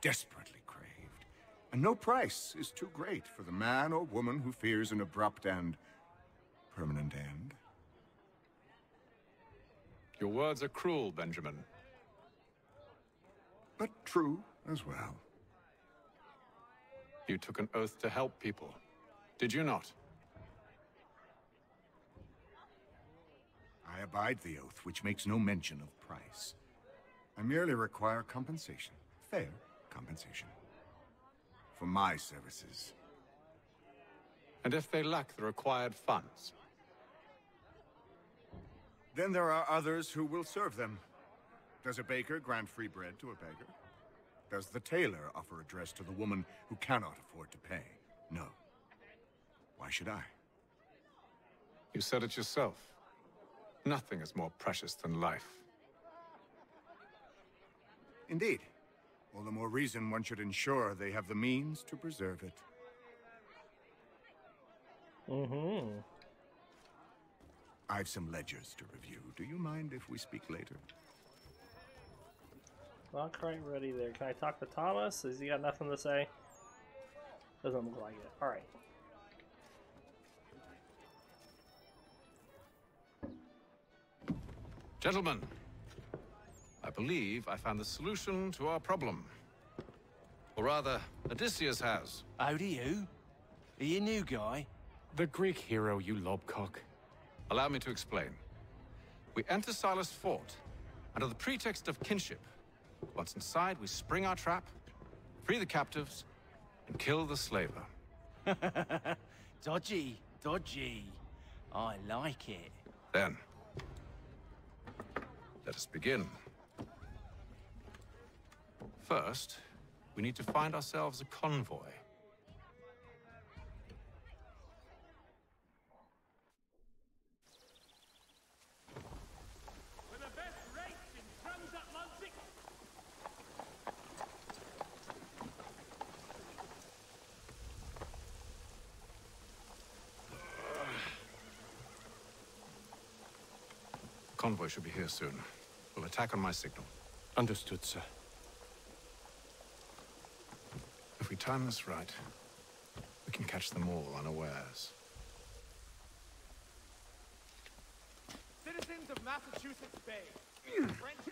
desperately craved. And no price is too great for the man or woman who fears an abrupt and permanent end. Your words are cruel, Benjamin. But true as well. You took an oath to help people, did you not? I abide the oath, which makes no mention of price. I merely require compensation. Fair compensation. For my services. And if they lack the required funds? Then there are others who will serve them. Does a baker grant free bread to a beggar? Does the tailor offer a dress to the woman who cannot afford to pay? No. Why should I? You said it yourself. Nothing is more precious than life. Indeed. All the more reason one should ensure they have the means to preserve it. Mm-hmm. I've some ledgers to review. Do you mind if we speak later? Not quite ready there. Can I talk to Thomas? Has he got nothing to say? Doesn't look like it. Alright. Gentlemen, I believe I found the solution to our problem. Or rather, Odysseus has. Oh, do you? Are you a new guy? The Greek hero, you lobcock. Allow me to explain. We enter Silas' fort under the pretext of kinship. Once inside, we spring our trap, free the captives, and kill the slaver. Dodgy, dodgy. I like it. Then, let us begin. First, we need to find ourselves a convoy. For the best race in transatlantic. The convoy should be here soon. We'll attack on my signal. Understood, sir. If we time this right, we can catch them all unawares. Citizens of Massachusetts Bay. French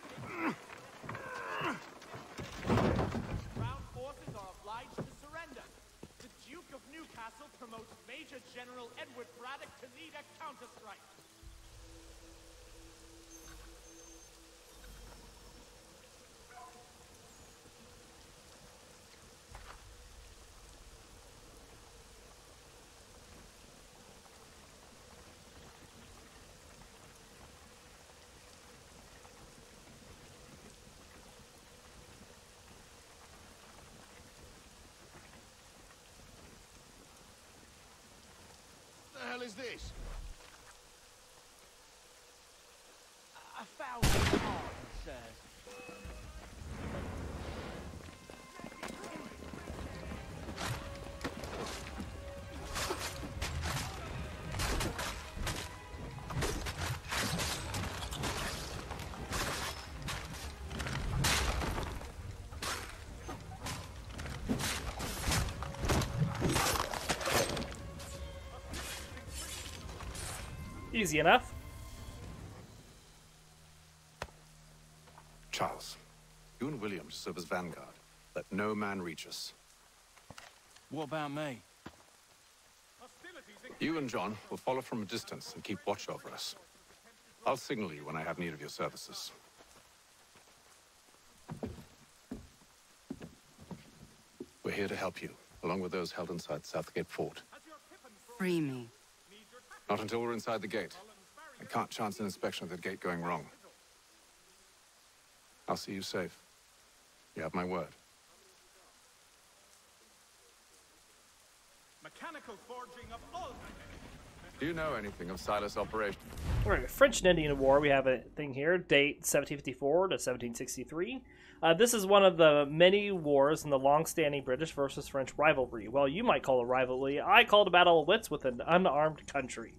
ground forces are obliged to surrender. The Duke of Newcastle promotes Major General Edward Braddock to lead a counterstrike. What the hell is this? A thousand pardons, sir. Easy enough. Charles, you and William serve as vanguard. Let no man reach us. What about me? You and John will follow from a distance and keep watch over us. I'll signal you when I have need of your services. We're here to help you, along with those held inside Southgate Fort. Free me. Not until we're inside the gate. I can't chance an inspection of the gate going wrong. I'll see you safe. You have my word. Mechanical forging of all. Do you know anything of Silas' operation? Alright, French and Indian War, we have a thing here, date 1754 to 1763. This is one of the many wars in the long-standing British versus French rivalry. Well, you might call it a rivalry. I call it a battle of wits with an unarmed country.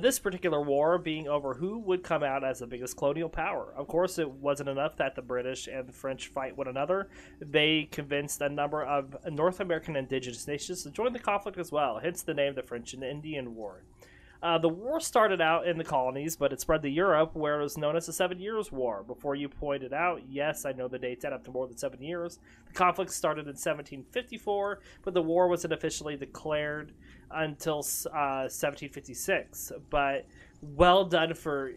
This particular war being over who would come out as the biggest colonial power. Of course, it wasn't enough that the British and the French fight one another. They convinced a number of North American indigenous nations to join the conflict as well, hence the name the French and Indian War. The war started out in the colonies, but it spread to Europe, where it was known as the 7 Years' War. Before you pointed out, yes, I know the dates add up to more than 7 years. The conflict started in 1754, but the war wasn't officially declared until 1756. But well done for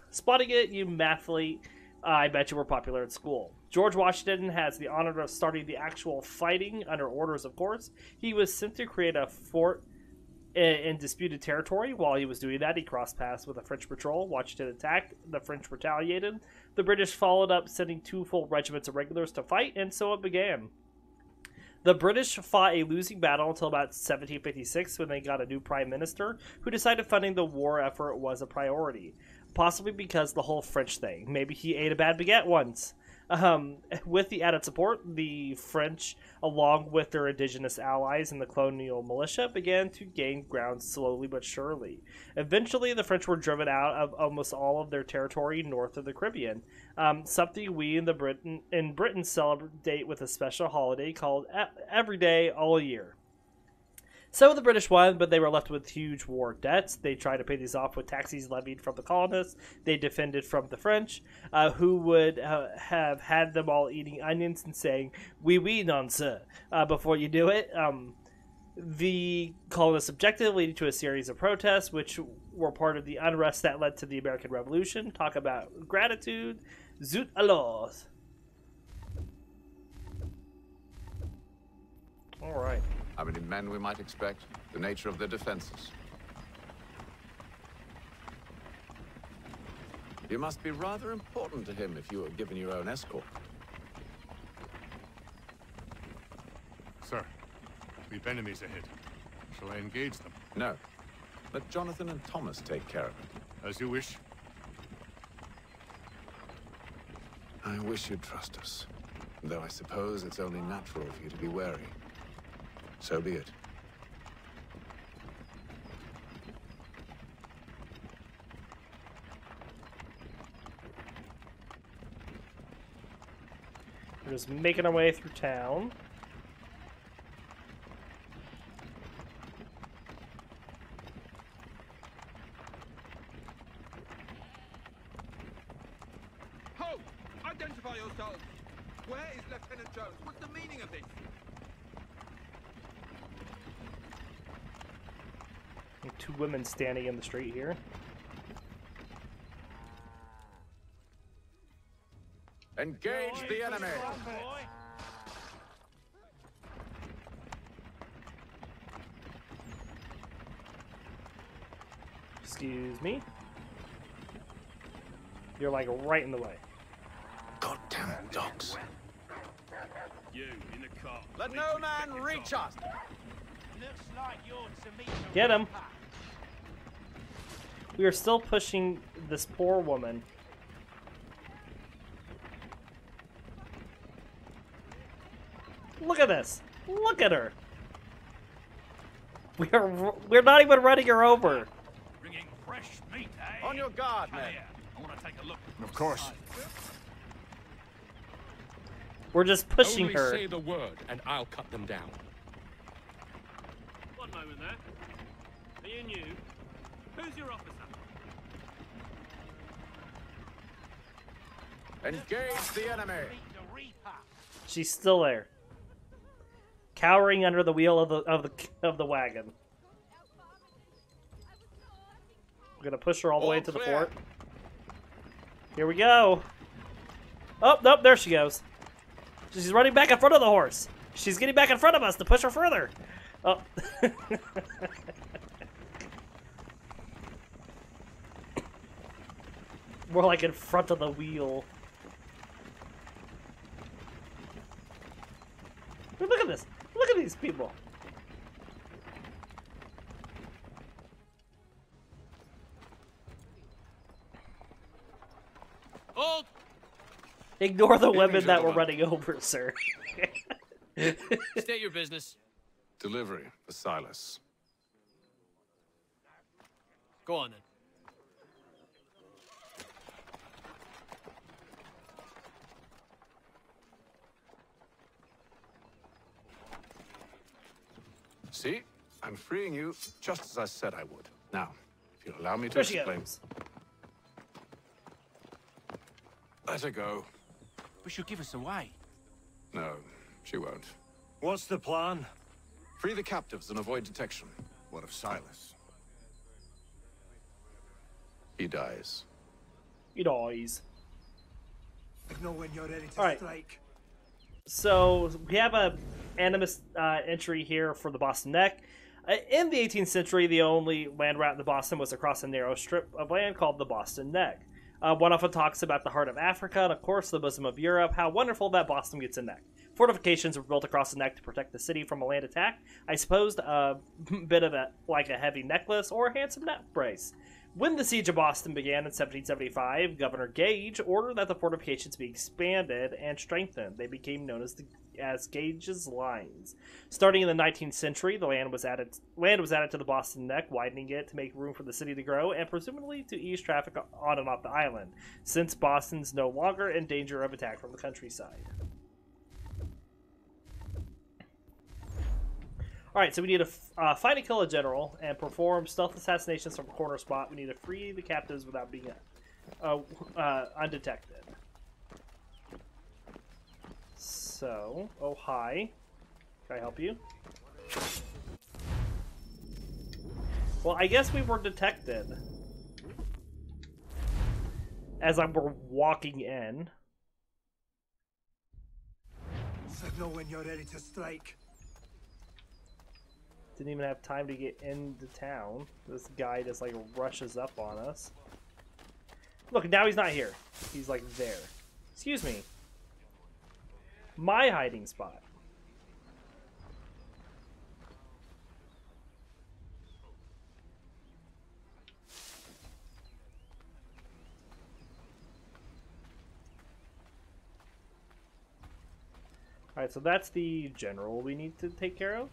spotting it, you mathlete. I bet you were popular at school. George Washington has the honor of starting the actual fighting, under orders, of course. He was sent to create a fort in disputed territory. While he was doing that, he crossed paths with a French patrol. Washington attacked. The French retaliated. The British followed up, sending 2 full regiments of regulars to fight, and so it began. The British fought a losing battle until about 1756, when they got a new prime minister who decided funding the war effort was a priority. possibly because the whole French thing. Maybe he ate a bad baguette once. With the added support, the French, along with their indigenous allies and the colonial militia, began to gain ground slowly but surely. Eventually, the French were driven out of almost all of their territory north of the Caribbean, something we in Britain celebrate with a special holiday called Every Day, All Year. So the British won, but they were left with huge war debts. They tried to pay these off with taxes levied from the colonists. They defended from the French, who would have had them all eating onions and saying, "Oui, oui, non, sir," before you do it. The colonists objected, leading to a series of protests, which were part of the unrest that led to the American Revolution. Talk about gratitude. Zut alors. All right. How many men we might expect? The nature of the defenses. You must be rather important to him if you are given your own escort. Sir, we've enemies ahead. Shall I engage them? No. Let Jonathan and Thomas take care of it. As you wish. I wish you'd trust us. Though I suppose it's only natural for you to be wary. So be it. We're just making our way through town. Halt! Identify yourselves! Where is Lieutenant Jones? What's the meaning of this? Two women standing in the street here. Engage the enemy! Excuse me. You're like right in the way. Goddamn dogs. You in the car. Let no man reach us! Looks like you're to meet the Get him. right path. We are still pushing this poor woman. Look at this. Look at her. We're not even running her over. Bringing fresh meat, eh? On your guard, Come men. here. I want to take a look. Of course. We're just pushing Only her. say the word, and I'll cut them down. One moment there. Are you new? Who's your officer? Engage the enemy! Meet the Reaper. She's still there, cowering under the wheel of the wagon. We're gonna push her all the way to the fort. Here we go. Oh, nope, there she goes. She's running back in front of the horse. She's getting back in front of us to push her further. Oh. We're like in front of the wheel. Look at this. Look at these people. Hold! Ignore the women that were gentlemen. running over, sir. State your business. Delivery for Silas. Go on then. See? I'm freeing you just as I said I would. Now, if you'll allow me to There she explain. goes. Let her go. But she'll give us away. No, she won't. What's the plan? Free the captives and avoid detection. What of Silas? He dies. He dies. I know when you're ready to All right. strike. So we have a animus entry here for the Boston Neck. In the 18th century, the only land route into Boston was across a narrow strip of land called the Boston Neck. One often talks about the heart of Africa and, of course, the bosom of Europe, how wonderful that Boston gets a neck. Fortifications were built across the neck to protect the city from a land attack. I suppose a bit of a heavy necklace or a handsome neck brace. When the siege of Boston began in 1775, Governor Gage ordered that the fortifications be expanded and strengthened. They became known as Gage's Lines. Starting in the 19th century, the land was added to the Boston Neck, widening it to make room for the city to grow and presumably to ease traffic on and off the island, since Boston's no longer in danger of attack from the countryside. Alright, so we need to find and kill a general and perform stealth assassinations from a corner spot. We need to free the captives without being undetected. So, oh hi. Can I help you? Well, I guess we were detected. As we're walking in. Signal when you're ready to strike. Didn't even have time to get into town. This guy just like rushes up on us. Look, now he's not here. He's like there. Excuse me. My hiding spot. Alright, so that's the general we need to take care of.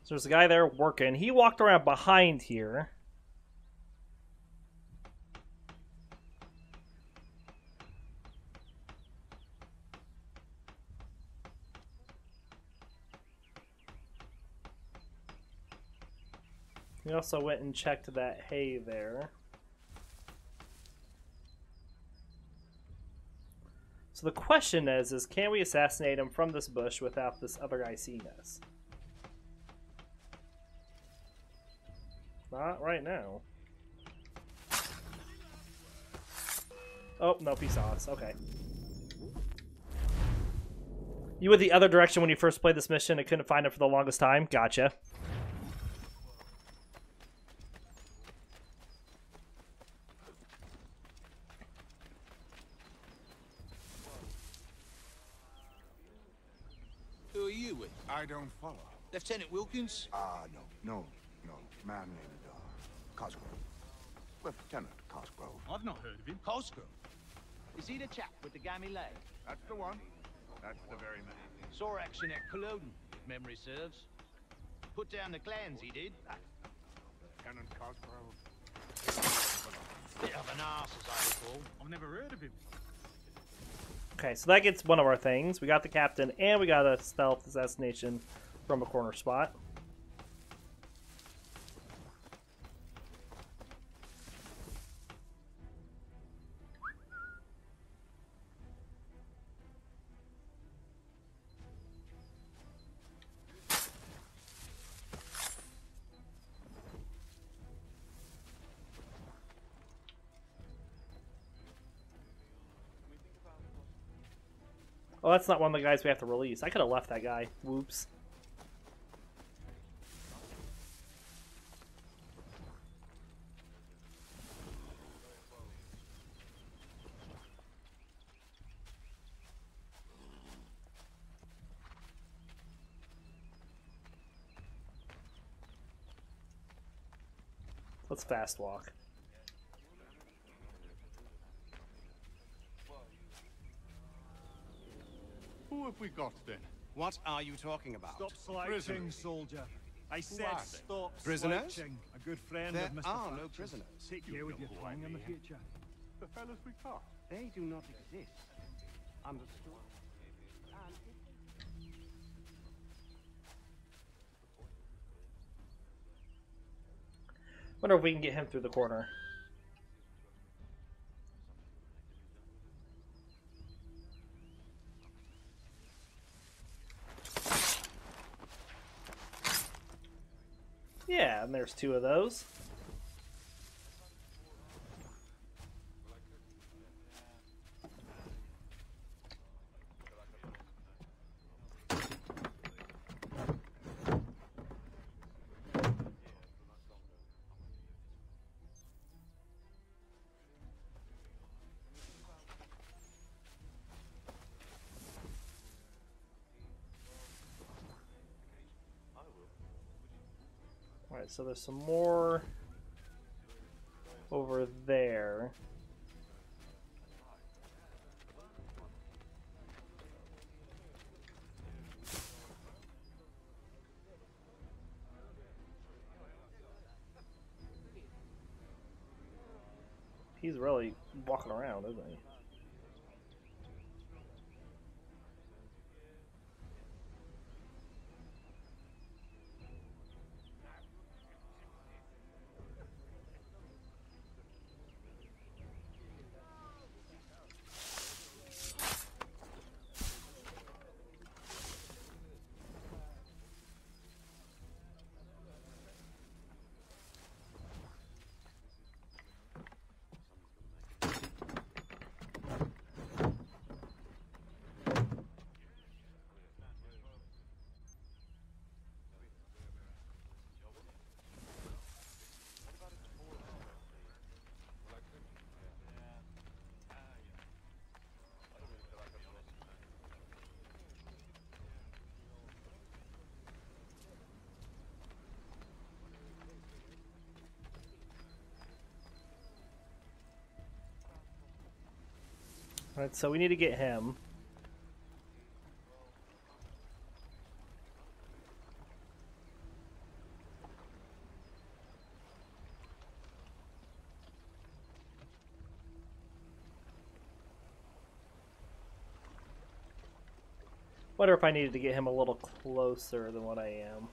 So there's a guy there working. He walked around behind here. He also went and checked that hay there. So the question is can we assassinate him from this bush without this other guy seeing us? Not right now. Oh, nope, he saw us. Okay. You went the other direction when you first played this mission and couldn't find it for the longest time? Gotcha. Who are you with? I don't follow. Lieutenant Wilkins? No. Man named Cosgrove. Lieutenant Cosgrove. I've not heard of him. Cosgrove? Is he the chap with the gammy leg? That's the one. That's the very man. Saw action at Culloden, if memory serves. Put down the clans, he did. Lieutenant Cosgrove. Bit of an arse, as I recall. I've never heard of him. Okay, so that gets one of our things. We got the captain, and we got a stealth assassination from a corner spot. Oh, that's not one of the guys we have to release. I could have left that guy. Whoops. Let's fast walk. Who have we got then? What are you talking about? Stop slouching, soldier. I said are they? stop Prisoners? slouching. A good friend There of Mr. are no Thatcher's. prisoners. Take care with your tongue in the future. The fellas we caught. They do not exist. Understood. Wonder if we can get him through the corner. Yeah, and there's two of those. Alright, so there's some more over there. He's really walking around, isn't he? Alright, so we need to get him. Wonder if I needed to get him a little closer than what I am.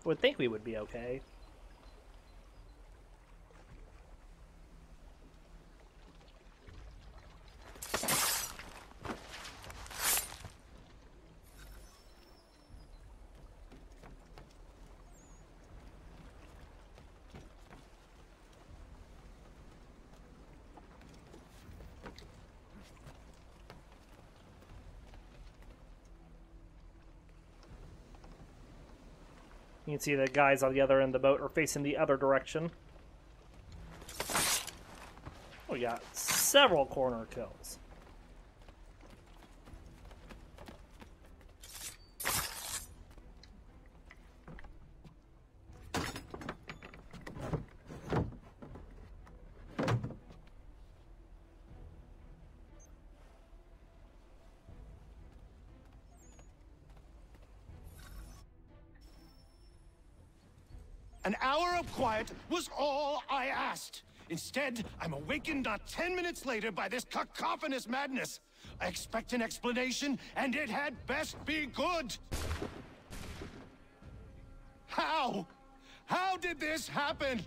Would think we would be okay. You can see the guys on the other end of the boat are facing the other direction. We got several corner kills. An hour of quiet was all I asked. Instead, I'm awakened not 10 minutes later by this cacophonous madness. I expect an explanation, and it had best be good. How? How did this happen?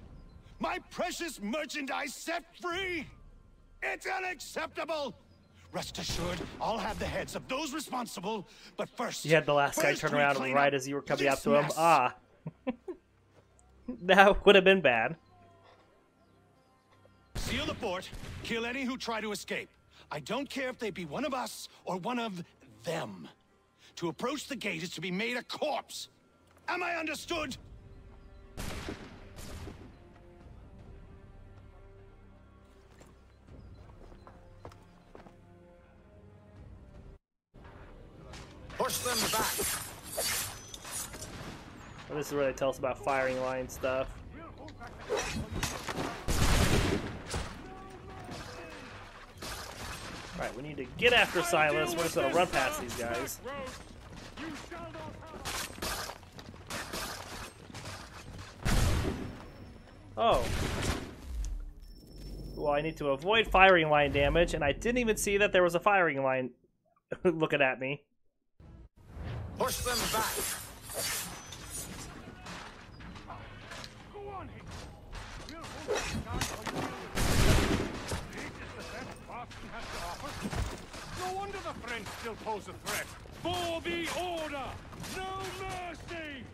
My precious merchandise set free? It's unacceptable! Rest assured, I'll have the heads of those responsible, but first... You had the last guy turn around right as you were coming up to him. Ah. That would have been bad. Seal the fort, kill any who try to escape. I don't care if they be one of us or one of them. To approach the gate is to be made a corpse. Am I understood? Push them back. Well, this is where they tell us about firing line stuff. Alright, we need to get after Silas. We're just gonna run past these guys. Oh. Well, I need to avoid firing line damage, and I didn't even see that there was a firing line looking at me. Push them back. Go on, Haytham. We'll hold this guard while you deal with it. This is the best Boston has to offer. No wonder the French still pose a threat. For the order! No mercy!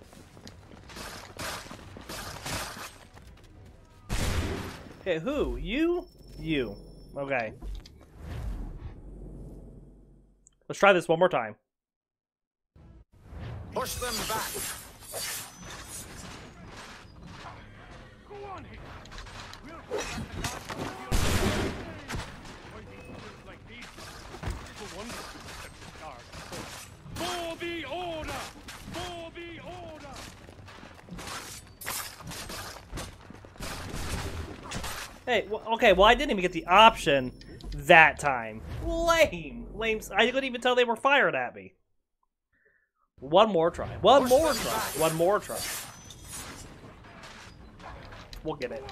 Okay, who? You? You. Okay. Let's try this one more time. Push them back. Go on, Haytham. We'll hold back the guard while you deal with it. Fighting fools like these. No wonder we set the guard. For the order! For the order! Hey, okay, well, I didn't even get the option that time. Lame. Lame. I couldn't even tell they were firing at me. One more try. One more try. One more try. We'll get it.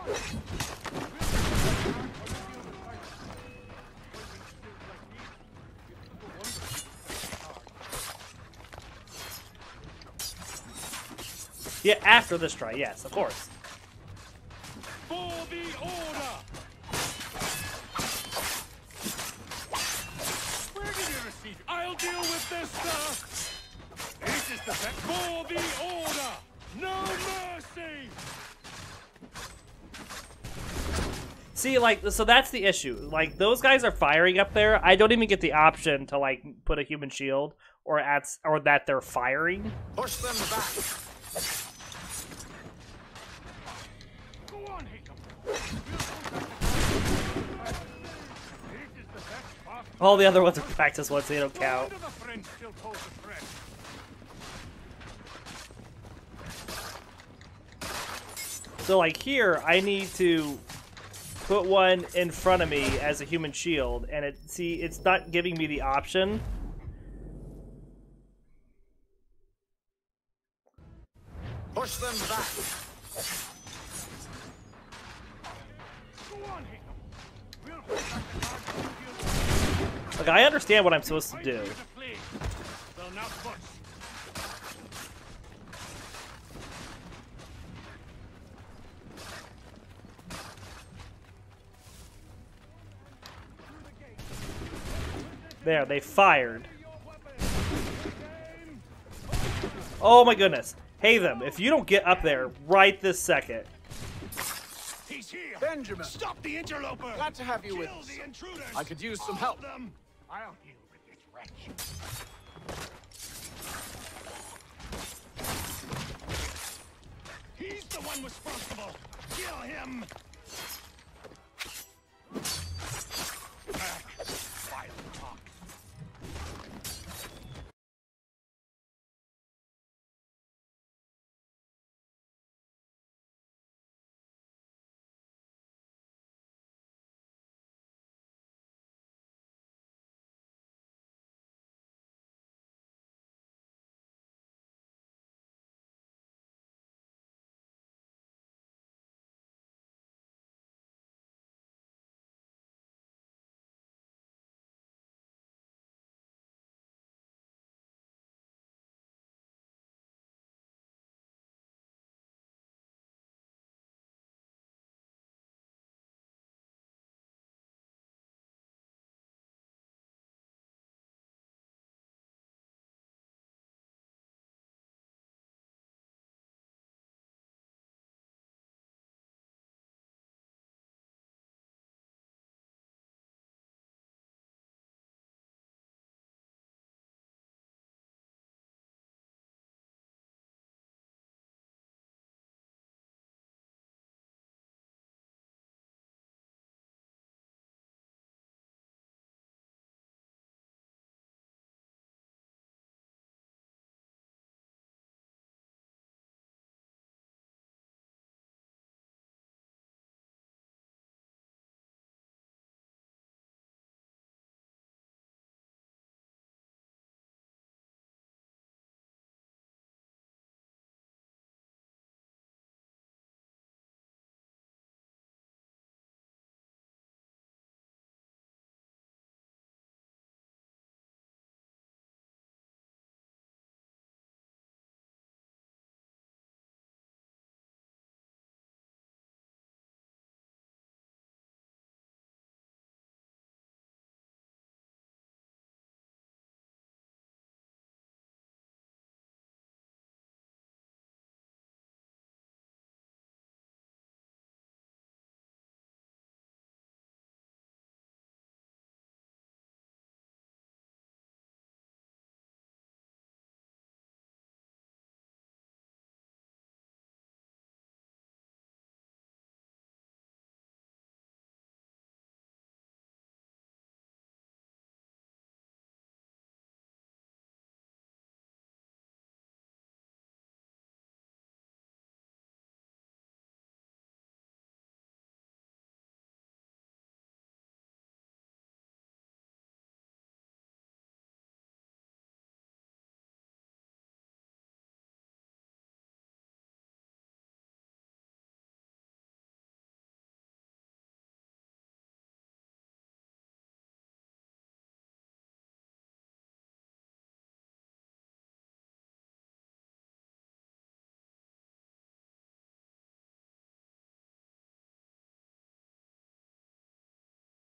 Yeah, after this try, yes, of course. For the order! Where did you receive it? I'll deal with this, sir! This is the best. For the order! No mercy! See, like, so that's the issue. Like, those guys are firing up there. I don't even get the option to, like, put a human shield or that they're firing. Push them back. Go on, Haytham. All the other ones are practice ones, so they don't count. The French still pose a threat. So, like, here, I need to put one in front of me as a human shield, and it's not giving me the option. Push them back. Go on, Haytham. We'll hold back the guard while you deal with it. Like, I understand what I'm supposed to do. They'll not push. There, they fired. Oh my goodness. Haytham, if you don't get up there right this second. He's here. Benjamin! Stop the interloper. Glad to have you with Kill us. the intruders. I could use some help. Them. I'll deal with this wretch. He's the one responsible. Kill him.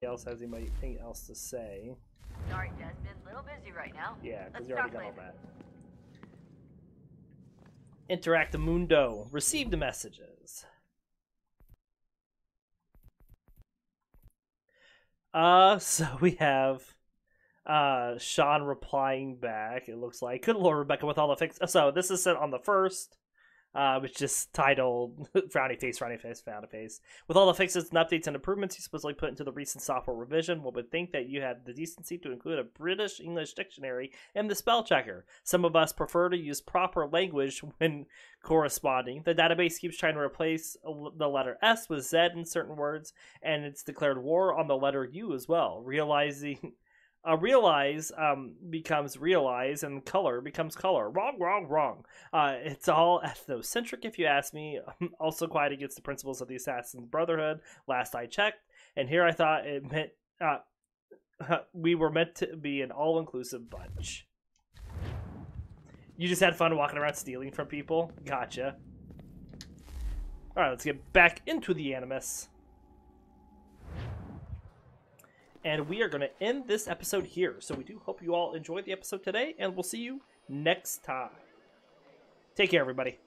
else has anything else to say. Sorry, Desmond, a little busy right now. Yeah, because Let's you already talk got all later. that. Interactamundo. Received messages. So we have Sean replying back, it looks like. Good Lord, Rebecca, with all the fix. So this is sent on the 1st, which is titled Frowny Face, Frowny Face, Frowny Face. With all the fixes and updates and improvements you supposedly put into the recent software revision, one would think that you had the decency to include a British English dictionary in the spell checker. Some of us prefer to use proper language when corresponding. The database keeps trying to replace the letter S with Z in certain words, and it's declared war on the letter U as well. Realize becomes realize, and color becomes color. Wrong, wrong, wrong. It's all ethnocentric, if you ask me. Also quite against the principles of the Assassin's Brotherhood, last I checked. And here I thought it meant we were meant to be an all-inclusive bunch. You just had fun walking around stealing from people? Gotcha. Alright, let's get back into the Animus. And we are going to end this episode here. So we do hope you all enjoyed the episode today, and we'll see you next time. Take care, everybody.